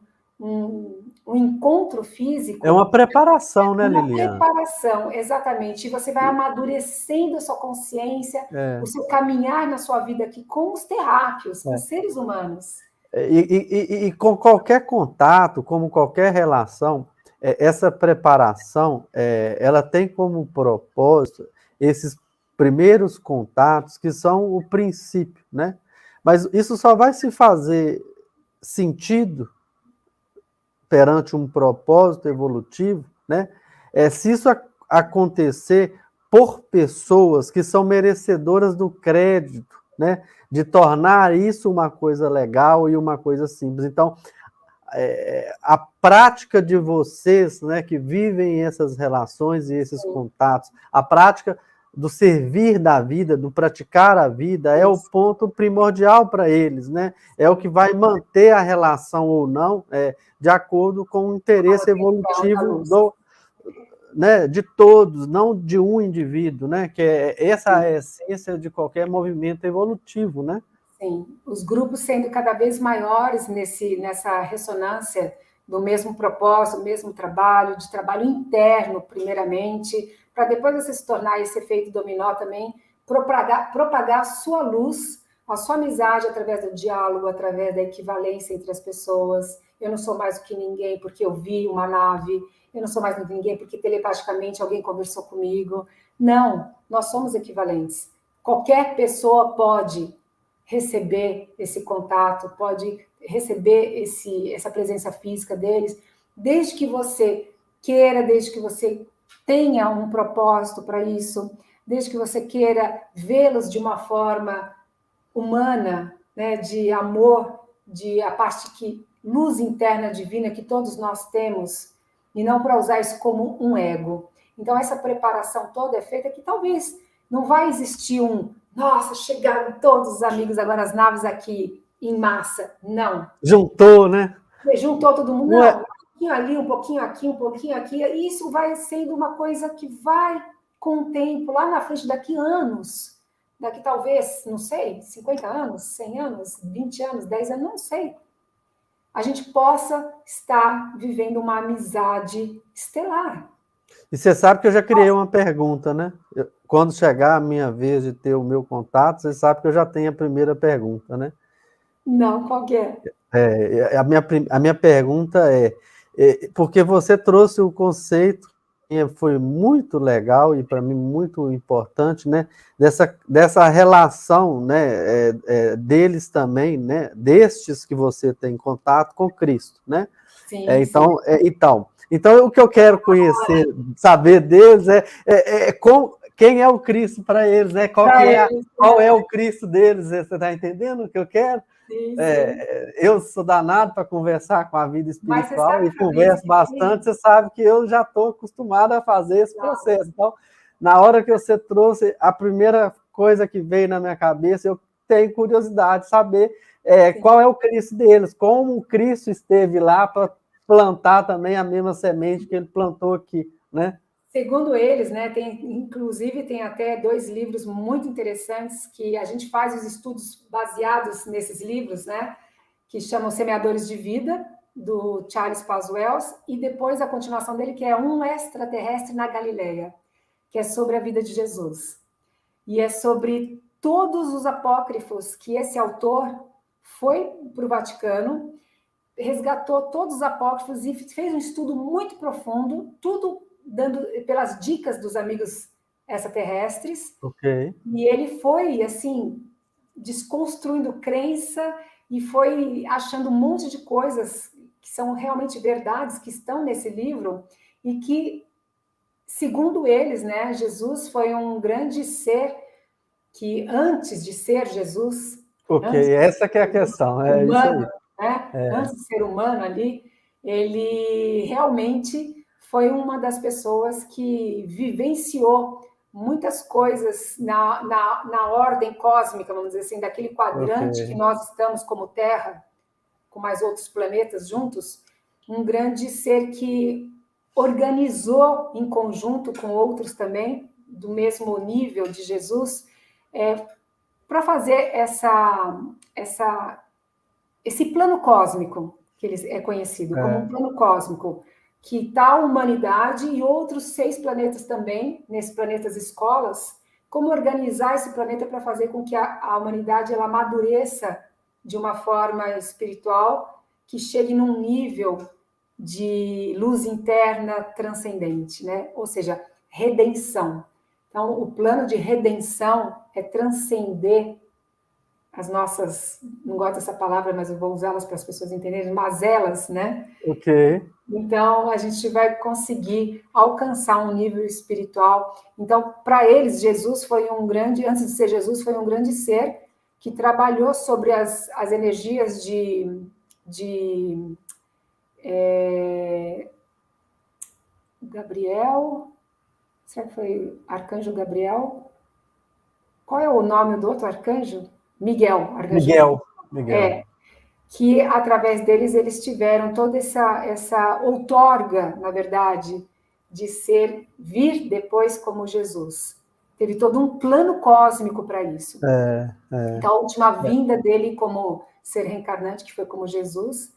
encontro físico... É uma preparação, né, Liliane? Uma preparação, exatamente. E você vai amadurecendo a sua consciência, o seu caminhar na sua vida aqui com os terráqueos, com os seres humanos. E com qualquer contato, como qualquer relação, essa preparação, ela tem como propósito esses primeiros contatos, que são o princípio, né? Mas isso só vai se fazer sentido perante um propósito evolutivo, né? Se isso acontecer por pessoas que são merecedoras do crédito, né? De tornar isso uma coisa legal e uma coisa simples. Então, a prática de vocês, né, que vivem essas relações e esses contatos, a prática do servir da vida, do praticar a vida, é o ponto primordial para eles, né? É o que vai manter a relação ou não, de acordo com o interesse evolutivo de todos, não de um indivíduo, né? Que essa é a essência de qualquer movimento evolutivo, né? Sim, os grupos sendo cada vez maiores nessa ressonância do mesmo propósito, do mesmo trabalho, de trabalho interno, primeiramente, para depois você se tornar esse efeito dominó também, propagar a sua luz, a sua amizade através do diálogo, através da equivalência entre as pessoas. Eu não sou mais do que ninguém porque eu vi uma nave, eu não sou mais do que ninguém porque telepaticamente alguém conversou comigo. Não, nós somos equivalentes. Qualquer pessoa pode receber esse contato, pode receber essa presença física deles, desde que você queira, desde que você tenha um propósito para isso, desde que você queira vê-los de uma forma humana, né, de amor, de a parte que luz interna divina que todos nós temos, e não para usar isso como um ego. Então, essa preparação toda é feita que talvez não vai existir nossa, chegaram todos os amigos agora as naves aqui em massa. Não. Juntou, né? Juntou todo mundo. Não é... Não, um pouquinho ali, um pouquinho aqui, um pouquinho aqui. E isso vai sendo uma coisa que vai, com o tempo, lá na frente, daqui anos, daqui talvez, não sei, 50 anos, 100 anos, 20 anos, 10 anos, não sei, a gente possa estar vivendo uma amizade estelar. E você sabe que eu já criei uma pergunta, né? Quando chegar a minha vez de ter o meu contato, você sabe que eu já tenho a primeira pergunta, né? Não, qual que é? A minha pergunta porque você trouxe o conceito que foi muito legal e para mim muito importante, né? Dessa relação, né? Deles também, né? Destes que você tem contato com Cristo, né? Sim, Então, o que eu quero conhecer, saber deles quem é o Cristo para eles, né? Qual é o Cristo deles? Você está entendendo o que eu quero? Sim. Eu sou danado para conversar com a vida espiritual e converso bastante, você sabe que eu já estou acostumado a fazer esse processo. Então, na hora que você trouxe, a primeira coisa que veio na minha cabeça, eu tenho curiosidade de saber qual é o Cristo deles, como o Cristo esteve lá para plantar também a mesma semente que ele plantou aqui, né? Segundo eles, né, inclusive tem até 2 livros muito interessantes que a gente faz os estudos baseados nesses livros, né, que chamam Semeadores de Vida, do Charles Paswell, e depois a continuação dele, que é Um Extraterrestre na Galileia, que é sobre a vida de Jesus. E é sobre todos os apócrifos que esse autor foi para o Vaticano, resgatou todos os apócrifos e fez um estudo muito profundo, tudo dando pelas dicas dos amigos extraterrestres. Okay. E ele foi, assim, desconstruindo crença e foi achando um monte de coisas que são realmente verdades, que estão nesse livro, e que, segundo eles, né, Jesus foi um grande ser que, antes de ser Jesus... Essa que é a questão, humano, isso aí. Né? Antes de ser humano ali, ele realmente foi uma das pessoas que vivenciou muitas coisas na ordem cósmica, vamos dizer assim, daquele quadrante que nós estamos como Terra, com mais outros planetas juntos, um grande ser que organizou em conjunto com outros também, do mesmo nível de Jesus, para fazer esse plano cósmico, que ele é conhecido como um plano cósmico, que está a humanidade e outros 6 planetas também, nesses planetas escolas, como organizar esse planeta para fazer com que a humanidade ela amadureça de uma forma espiritual, que chegue num nível de luz interna transcendente, né? Ou seja, redenção. Então, o plano de redenção é transcender as nossas, não gosto dessa palavra, mas eu vou usá-las para as pessoas entenderem, mazelas, né? Então, a gente vai conseguir alcançar um nível espiritual. Então, para eles, Jesus foi antes de ser Jesus, foi um grande ser que trabalhou sobre as energias de Gabriel, será que foi Arcanjo Gabriel? Qual é o nome do outro arcanjo? Miguel. Que através deles eles tiveram toda essa outorga, na verdade, de vir depois como Jesus. Teve todo um plano cósmico para isso. Então, a última vinda dele como ser reencarnante, que foi como Jesus,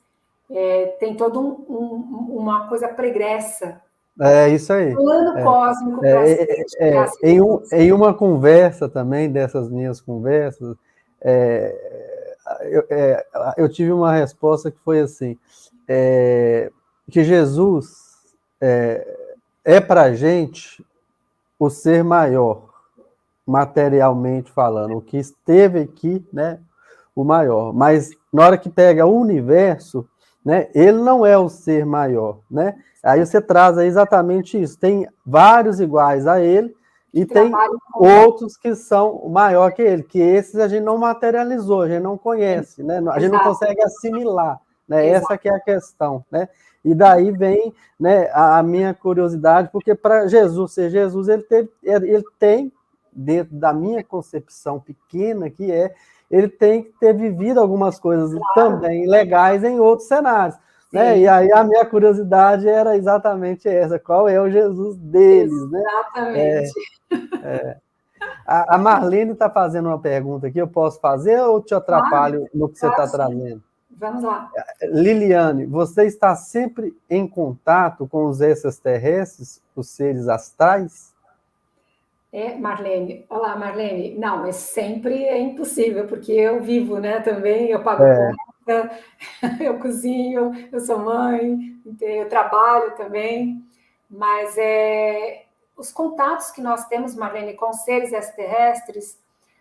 tem toda uma coisa pregressa. Isso aí. Plano cósmico para em uma conversa também, dessas minhas conversas, eu tive uma resposta que foi assim, que Jesus para a gente o ser maior, materialmente falando, o que esteve aqui, né, o maior. Mas na hora que pega o universo, né, ele não é o ser maior, né? Aí você traz aí exatamente isso. Tem vários iguais a ele e tem outros que são maior que ele, que esses a gente não materializou, a gente não conhece, né? A gente não consegue assimilar, né? Essa que é a questão, né? E daí vem, né, a minha curiosidade, porque para Jesus ser Jesus, ele tem, dentro da minha concepção pequena, que é, ele tem que ter vivido algumas coisas também legais em outros cenários. Né? E aí a minha curiosidade era exatamente essa, qual é o Jesus deles, exatamente. né? A Marlene está fazendo uma pergunta aqui, eu posso fazer ou te atrapalho no que você está trazendo? Vamos lá. Liliane, você está sempre em contato com os extraterrestres, os seres astrais? Marlene. Olá, Marlene. Não, sempre é impossível, porque eu vivo, né, também, eu pago conta, eu cozinho, eu sou mãe, eu trabalho também, mas os contatos que nós temos, Marlene, com seres extraterrestres,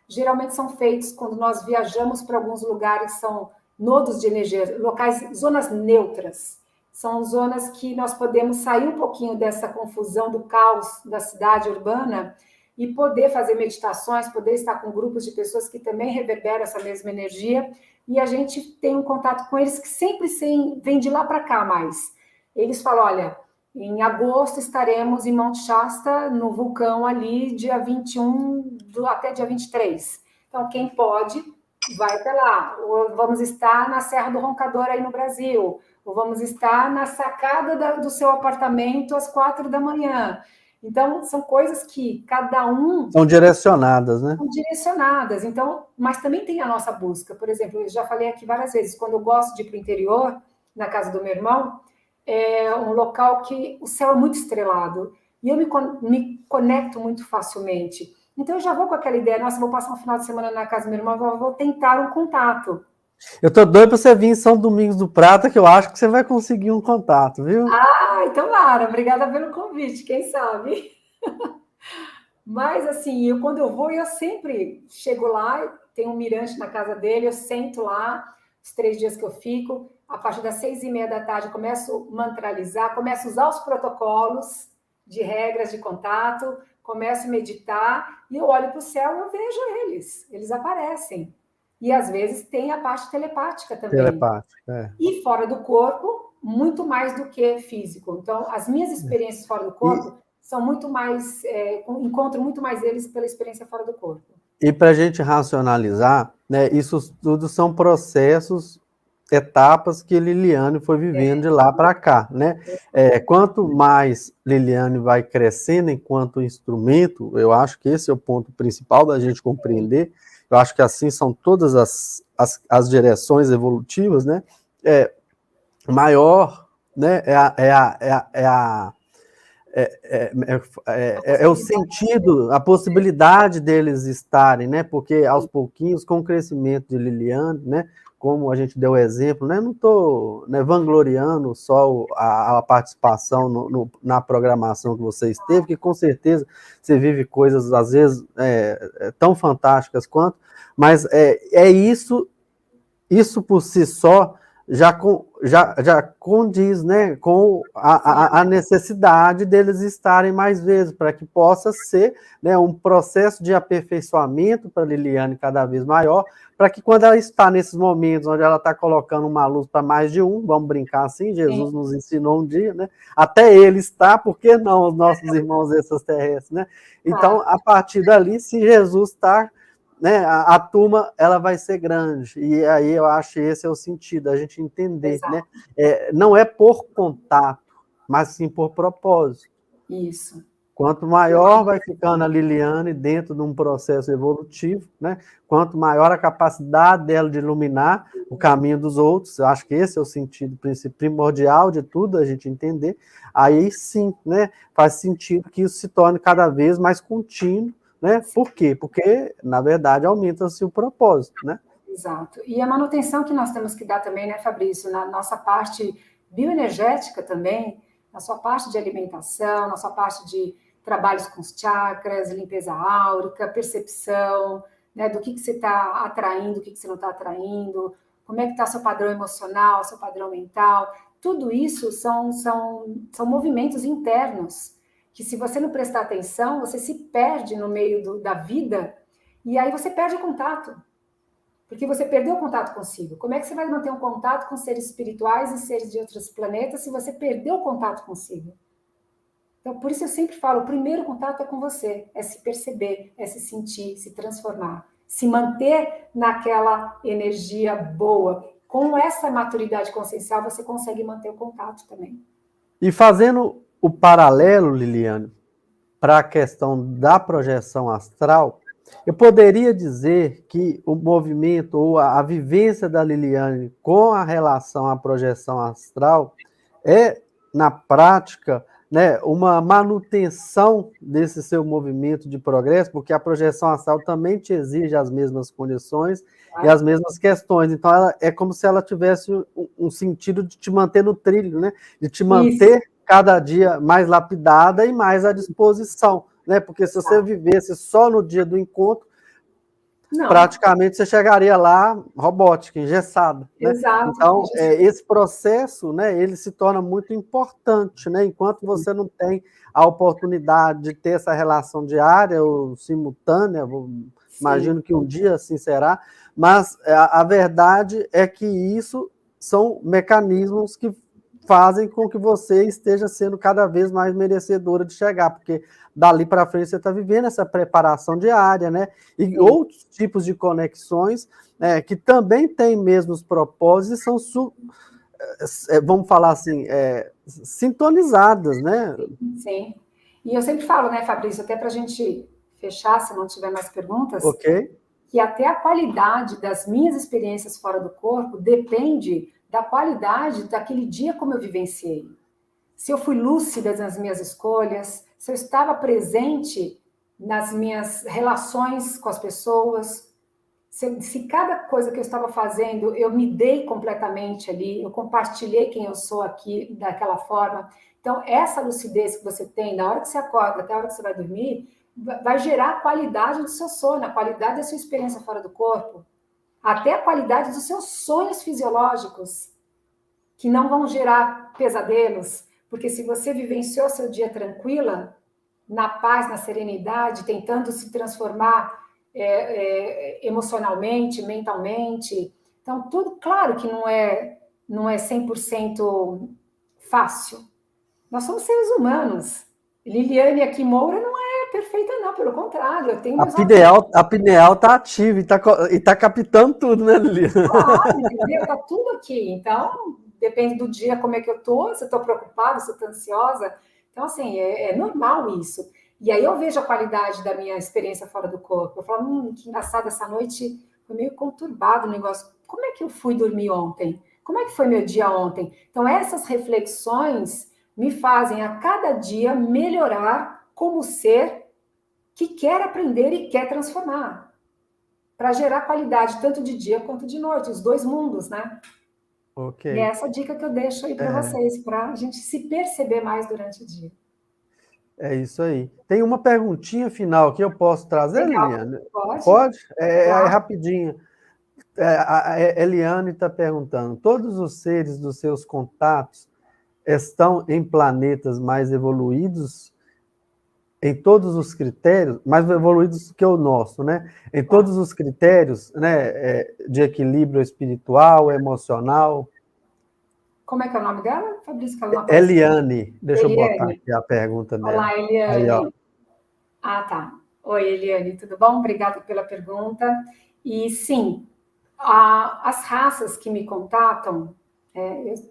geralmente são feitos quando nós viajamos para alguns lugares, são nodos de energia, locais, zonas neutras. São zonas que nós podemos sair um pouquinho dessa confusão, do caos da cidade urbana e poder fazer meditações, poder estar com grupos de pessoas que também reverberam essa mesma energia, e a gente tem um contato com eles que sempre vem de lá para cá mais. Eles falam, olha, em agosto estaremos em Monte Shasta, no vulcão ali, dia 21 até dia 23. Então, quem pode, vai até lá. Ou vamos estar na Serra do Roncador aí no Brasil, ou vamos estar na sacada do seu apartamento às 4 da manhã. Então, são coisas que cada um... São direcionadas, né? São direcionadas. Então, mas também tem a nossa busca. Por exemplo, eu já falei aqui várias vezes, quando eu gosto de ir para o interior, na casa do meu irmão, é um local que o céu é muito estrelado. E eu me conecto muito facilmente. Então, eu já vou com aquela ideia, nossa, vou passar um final de semana na casa do meu irmão, vou tentar um contato. Eu tô doido para você vir em São Domingos do Prata, que eu acho que você vai conseguir um contato, viu? Então, Lara, obrigada pelo convite, quem sabe? Mas, assim, quando eu vou, eu sempre chego lá, tem um mirante na casa dele, eu sento lá, os 3 dias que eu fico, a partir das 6h30 da tarde, eu começo a mantralizar, começo a usar os protocolos de regras de contato, começo a meditar, e eu olho para o céu e eu vejo eles aparecem. E, às vezes, tem a parte telepática também. Telepática, E fora do corpo, muito mais do que físico. Então, as minhas experiências fora do corpo são muito mais... encontro muito mais eles pela experiência fora do corpo. E para a gente racionalizar, né, isso tudo são processos, etapas que Liliane foi vivendo de lá para cá, né? Quanto mais Liliane vai crescendo enquanto instrumento, eu acho que esse é o ponto principal da gente compreender. Eu acho que assim são todas as direções evolutivas, né? Maior, né? É o sentido, a possibilidade deles estarem, né? Porque aos pouquinhos, com o crescimento de Liliane, né? Como a gente deu o exemplo, né? Não estou, né, vangloriando só a participação na programação que você esteve, que com certeza você vive coisas, às vezes, tão fantásticas quanto, mas isso por si só já condiz, né, com a necessidade deles estarem mais vezes, para que possa ser, né, um processo de aperfeiçoamento para a Liliane cada vez maior, para que quando ela está nesses momentos onde ela está colocando uma luz para mais de um, vamos brincar assim, Jesus nos ensinou um dia, né, até ele está, por que não os nossos irmãos extraterrestres, né? Então, a partir dali, se Jesus está, né, a turma ela vai ser grande, e aí eu acho que esse é o sentido, a gente entender, né? Não é por contato, mas sim por propósito. Isso. Quanto maior vai ficando a Liliane dentro de um processo evolutivo, né? Quanto maior a capacidade dela de iluminar o caminho dos outros, eu acho que esse é o sentido primordial de tudo, a gente entender, aí sim, né, faz sentido que isso se torne cada vez mais contínuo, né? Por quê? Porque, na verdade, aumenta-se o propósito, né? Exato. E a manutenção que nós temos que dar também, né, Fabrício, na nossa parte bioenergética também, na sua parte de alimentação, na sua parte de trabalhos com os chakras, limpeza áurica, percepção, né, do que você está atraindo, o que você não está atraindo, como é que está seu padrão emocional, seu padrão mental. Tudo isso são movimentos internos, que se você não prestar atenção, você se perde no meio da vida, e aí você perde o contato, porque você perdeu o contato consigo. Como é que você vai manter um contato com seres espirituais e seres de outros planetas se você perdeu o contato consigo? Então, por isso eu sempre falo, o primeiro contato é com você, é se perceber, é se sentir, se transformar, se manter naquela energia boa. Com essa maturidade consciencial, você consegue manter o contato também. E fazendo o paralelo, Liliane, para a questão da projeção astral, eu poderia dizer que o movimento ou a vivência da Liliane com a relação à projeção astral é, na prática, né, uma manutenção desse seu movimento de progresso, porque a projeção astral também te exige as mesmas condições e as mesmas questões. Então, ela, é como se ela tivesse um sentido de te manter no trilho, né? De te manter cada dia mais lapidada e mais à disposição, né? Porque se você vivesse só no dia do encontro, praticamente você chegaria lá robótica, engessada. Né? Exato. Então, esse processo, né, ele se torna muito importante, né? Enquanto você não tem a oportunidade de ter essa relação diária ou simultânea, imagino que um dia assim será, mas a verdade é que isso são mecanismos que fazem com que você esteja sendo cada vez mais merecedora de chegar, porque dali para frente você está vivendo essa preparação diária, né? E outros tipos de conexões que também têm mesmos propósitos e são, vamos falar assim, sintonizadas, né? Sim. E eu sempre falo, né, Fabrício, até para a gente fechar, se não tiver mais perguntas, que até a qualidade das minhas experiências fora do corpo depende da qualidade daquele dia como eu vivenciei. Se eu fui lúcida nas minhas escolhas, se eu estava presente nas minhas relações com as pessoas, se cada coisa que eu estava fazendo eu me dei completamente ali, eu compartilhei quem eu sou aqui daquela forma. Então, essa lucidez que você tem, da hora que você acorda até a hora que você vai dormir, vai gerar a qualidade do seu sono, a qualidade da sua experiência fora do corpo, até a qualidade dos seus sonhos fisiológicos, que não vão gerar pesadelos, porque se você vivenciou seu dia tranquila, na paz, na serenidade, tentando se transformar emocionalmente, mentalmente, então tudo, claro que não é 100% fácil. Nós somos seres humanos. Liliane aqui Moura não é perfeita, não, pelo contrário, eu tenho a pineal está ativa e tá captando tudo, né, Liliane? Claro, entendeu? Está tudo aqui. Então, depende do dia, como é que eu estou, se eu estou preocupada, se eu estou ansiosa. Então, assim, é normal isso. E aí eu vejo a qualidade da minha experiência fora do corpo. Eu falo, que engraçado, essa noite foi meio conturbado o negócio. Como é que eu fui dormir ontem? Como é que foi meu dia ontem? Então, essas reflexões me fazem a cada dia melhorar como ser que quer aprender e quer transformar, para gerar qualidade tanto de dia quanto de noite, os dois mundos, né? Ok. E é essa dica que eu deixo aí para vocês, para a gente se perceber mais durante o dia. É isso aí. Tem uma perguntinha final que eu posso trazer, Legal. Liliane? Pode? Pode? Claro. Rapidinho. A Eliane está perguntando: todos os seres dos seus contatos estão em planetas mais evoluídos, em todos os critérios, mais evoluídos que o nosso, né? Em todos os critérios, né, de equilíbrio espiritual, emocional. Como é que é o nome dela, Fabrício? Eliane, deixa eu botar aqui a pergunta dela. Olá, Eliane. Aí, tá. Oi, Eliane, tudo bom? Obrigada pela pergunta. E sim, as raças que me contatam,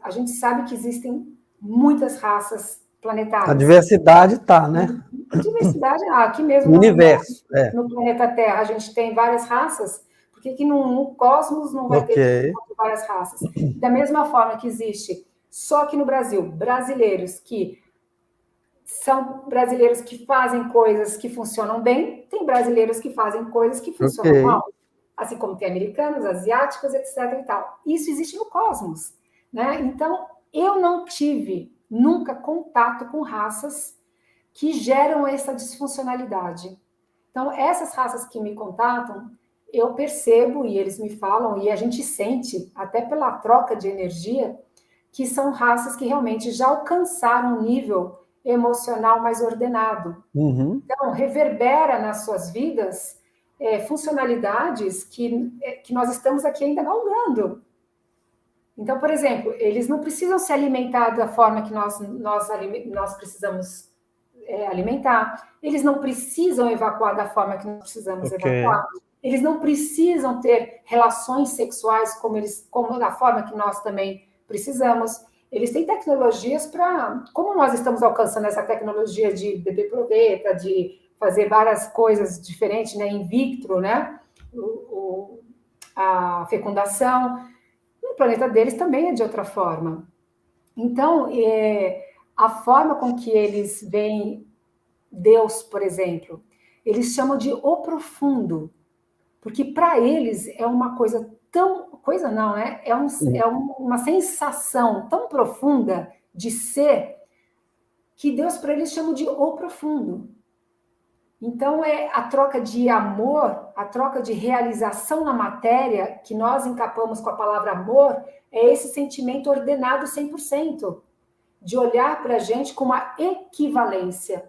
a gente sabe que existem muitas raças planetárias. A diversidade está, né? A diversidade, aqui mesmo no universo, no planeta Terra, a gente tem várias raças, por que no cosmos não vai ter várias raças? Da mesma forma que existe, só aqui no Brasil, brasileiros que são brasileiros que fazem coisas que funcionam bem, tem brasileiros que fazem coisas que funcionam mal, assim como tem americanos, asiáticos, etc. e tal. Isso existe no cosmos, né? Então, eu não tive nunca contato com raças que geram essa disfuncionalidade. Então, essas raças que me contatam, eu percebo, e eles me falam, e a gente sente, até pela troca de energia, que são raças que realmente já alcançaram um nível emocional mais ordenado. Uhum. Então, reverbera nas suas vidas funcionalidades que nós estamos aqui ainda galgando. Então, por exemplo, eles não precisam se alimentar da forma que nós precisamos alimentar, eles não precisam evacuar da forma que nós precisamos evacuar, eles não precisam ter relações sexuais como da forma que nós também precisamos. Eles têm tecnologias para... Como nós estamos alcançando essa tecnologia de bebê proveta, de fazer várias coisas diferentes, né, in vitro, né, a fecundação, no planeta deles também é de outra forma. Então, a forma com que eles veem Deus, por exemplo, eles chamam de o profundo, porque para eles é uma coisa tão... Coisa não, né? É uma sensação tão profunda de ser que Deus para eles chama de o profundo. Então, é a troca de amor, a troca de realização na matéria, que nós encapamos com a palavra amor, é esse sentimento ordenado 100%, de olhar para a gente com uma equivalência.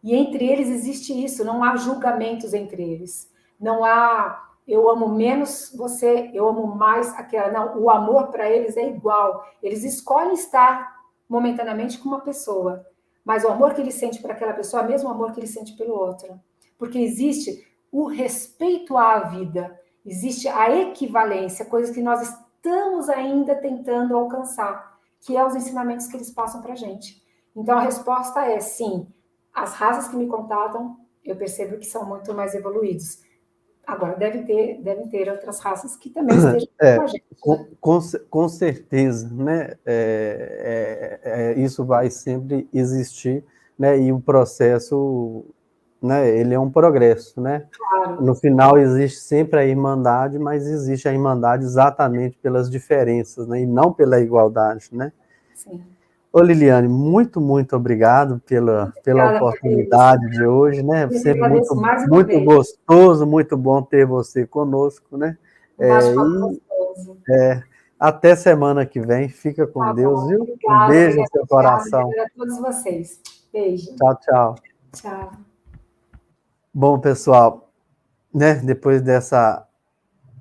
E entre eles existe isso, não há julgamentos entre eles. Não há, eu amo menos você, eu amo mais aquela. Não, o amor para eles é igual. Eles escolhem estar momentaneamente com uma pessoa, mas o amor que ele sente para aquela pessoa é o mesmo amor que ele sente pelo outro. Porque existe o respeito à vida, existe a equivalência, coisas que nós estamos ainda tentando alcançar, que é os ensinamentos que eles passam para a gente. Então, a resposta é sim. As raças que me contatam, eu percebo que são muito mais evoluídos. Agora, devem ter outras raças que também estejam com a gente. Com certeza, né? Isso vai sempre existir, né? E o processo, né? Ele é um progresso, né? Claro. No final existe sempre a irmandade, mas existe a irmandade exatamente pelas diferenças, né? E não pela igualdade, né? Sim. Ô Liliane, muito, muito obrigado pela oportunidade de hoje, né? Sempre muito gostoso, muito bom ter você conosco, né? Até semana que vem, fica com Deus, viu? Obrigada, um beijo no seu coração. Obrigada a todos vocês. Beijo. Tchau, tchau. Tchau. Bom, pessoal, né? Depois dessa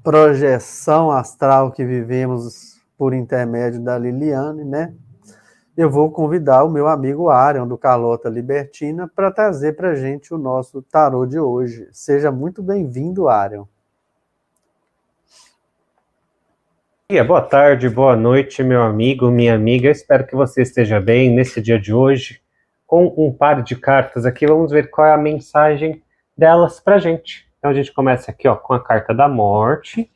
projeção astral que vivemos por intermédio da Liliane, né? Eu vou convidar o meu amigo Arion, do Carlota Libertina, para trazer para a gente o nosso tarô de hoje. Seja muito bem-vindo, Arion. Boa tarde, boa noite, meu amigo, minha amiga. Espero que você esteja bem nesse dia de hoje. Com um par de cartas aqui, vamos ver qual é a mensagem delas para a gente. Então a gente começa aqui, ó, com a carta da morte,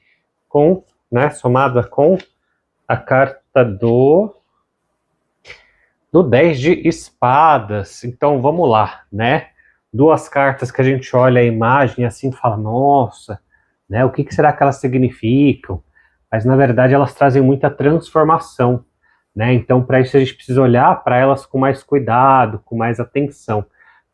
somada com a carta do 10 de espadas. Então vamos lá, né? Duas cartas que a gente olha a imagem assim e fala, nossa, né? O que será que elas significam? Mas na verdade elas trazem muita transformação, né? Então para isso a gente precisa olhar para elas com mais cuidado, com mais atenção,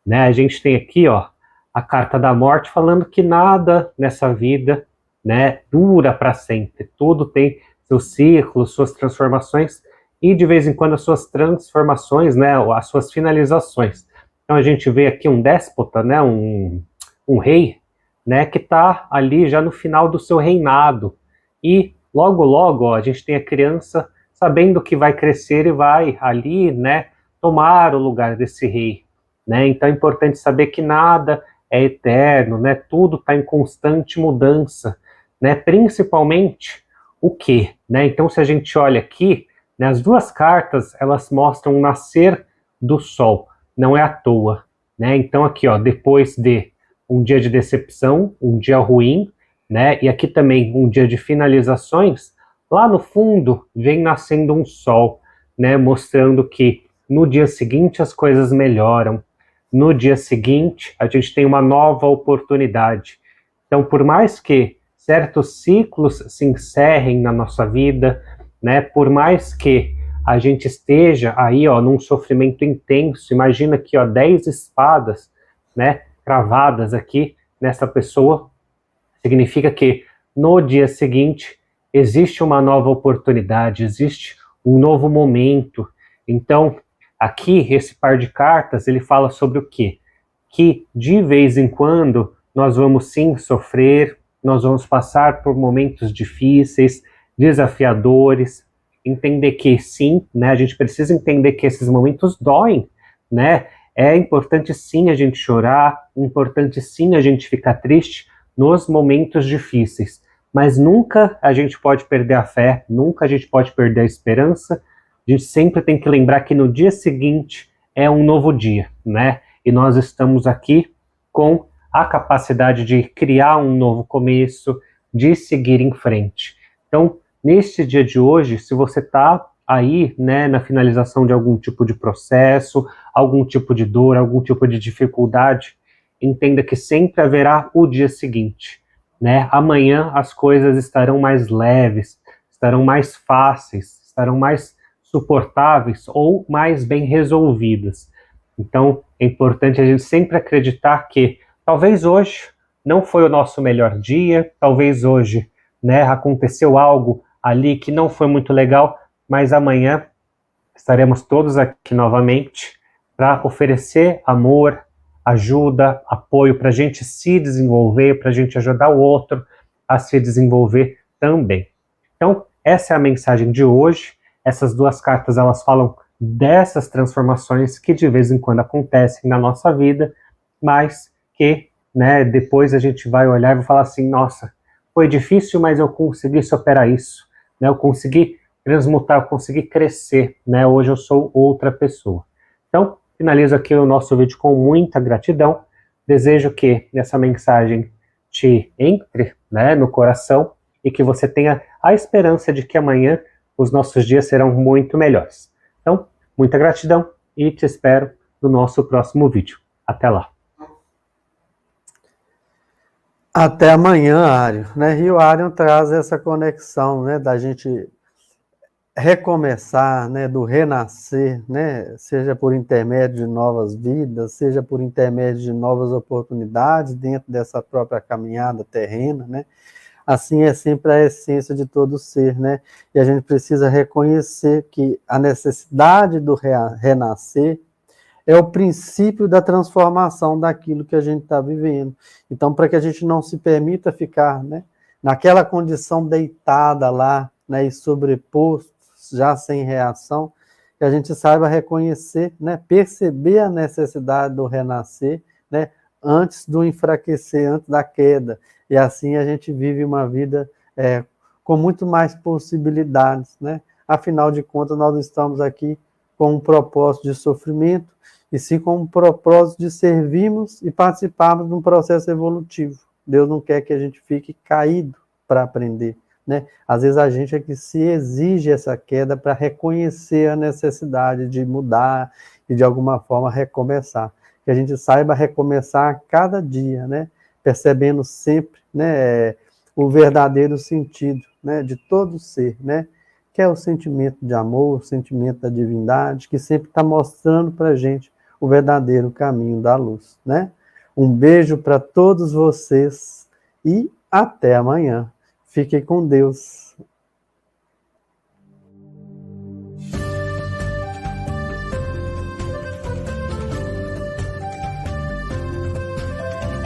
né? A gente tem aqui, ó, a carta da morte falando que nada nessa vida, né, dura para sempre. Tudo tem seus ciclos, suas transformações, e de vez em quando as suas transformações, né, as suas finalizações. Então a gente vê aqui um déspota, né, um rei, né, que está ali já no final do seu reinado. E logo, logo, ó, a gente tem a criança sabendo que vai crescer e vai ali, né, tomar o lugar desse rei. Né? Então é importante saber que nada é eterno, né? Tudo está em constante mudança, né? Principalmente o quê? Né? Então se a gente olha aqui, né, as duas cartas, elas mostram o nascer do sol, não é à toa, né? Então aqui, ó, depois de um dia de decepção, um dia ruim, né, e aqui também um dia de finalizações, lá no fundo vem nascendo um sol, né, mostrando que no dia seguinte as coisas melhoram, no dia seguinte a gente tem uma nova oportunidade. Então por mais que certos ciclos se encerrem na nossa vida, né, por mais que a gente esteja aí, ó, num sofrimento intenso, imagina aqui, ó, 10 espadas, né, cravadas aqui nessa pessoa, significa que no dia seguinte existe uma nova oportunidade, existe um novo momento. Então, aqui, esse par de cartas, ele fala sobre o quê? Que, de vez em quando, nós vamos sim sofrer, nós vamos passar por momentos difíceis, desafiadores, entender que sim, né, a gente precisa entender que esses momentos doem, né, é importante sim a gente chorar, importante sim a gente ficar triste nos momentos difíceis, mas nunca a gente pode perder a fé, nunca a gente pode perder a esperança. A gente sempre tem que lembrar que no dia seguinte é um novo dia, né? E nós estamos aqui com a capacidade de criar um novo começo, de seguir em frente. Então, neste dia de hoje, se você está aí, né, na finalização de algum tipo de processo, algum tipo de dor, algum tipo de dificuldade, entenda que sempre haverá o dia seguinte, né? Amanhã as coisas estarão mais leves, estarão mais fáceis, estarão mais suportáveis ou mais bem resolvidas. Então, é importante a gente sempre acreditar que talvez hoje não foi o nosso melhor dia, talvez hoje, né, aconteceu algo ali que não foi muito legal, mas amanhã estaremos todos aqui novamente para oferecer amor, ajuda, apoio para a gente se desenvolver, para a gente ajudar o outro a se desenvolver também. Então, essa é a mensagem de hoje. Essas duas cartas, elas falam dessas transformações que de vez em quando acontecem na nossa vida, mas que, né, depois a gente vai olhar e vai falar assim, nossa, foi difícil, mas eu consegui superar isso, né, eu consegui transmutar, eu consegui crescer, né, hoje eu sou outra pessoa. Então, finalizo aqui o nosso vídeo com muita gratidão, desejo que essa mensagem te entre, né, no coração e que você tenha a esperança de que amanhã os nossos dias serão muito melhores. Então, muita gratidão e te espero no nosso próximo vídeo. Até lá. Até amanhã, Ário, né? E o Ário traz essa conexão, né, da gente recomeçar, né, do renascer, né, seja por intermédio de novas vidas, seja por intermédio de novas oportunidades dentro dessa própria caminhada terrena, né? Assim é sempre a essência de todo ser, né? E a gente precisa reconhecer que a necessidade do renascer é o princípio da transformação daquilo que a gente está vivendo. Então, para que a gente não se permita ficar, né, naquela condição deitada lá, né, e sobreposto, já sem reação, que a gente saiba reconhecer, né, perceber a necessidade do renascer, né, antes do enfraquecer, antes da queda. E assim a gente vive uma vida com muito mais possibilidades, né? Afinal de contas, nós não estamos aqui com um propósito de sofrimento, e sim com um propósito de servirmos e participarmos de um processo evolutivo. Deus não quer que a gente fique caído para aprender, né? Às vezes a gente é que se exige essa queda para reconhecer a necessidade de mudar e de alguma forma recomeçar. Que a gente saiba recomeçar a cada dia, né? Percebendo sempre, né, o verdadeiro sentido, né, de todo ser, né? Que é o sentimento de amor, o sentimento da divindade, que sempre está mostrando para a gente o verdadeiro caminho da luz, né? Um beijo para todos vocês e até amanhã. Fiquem com Deus.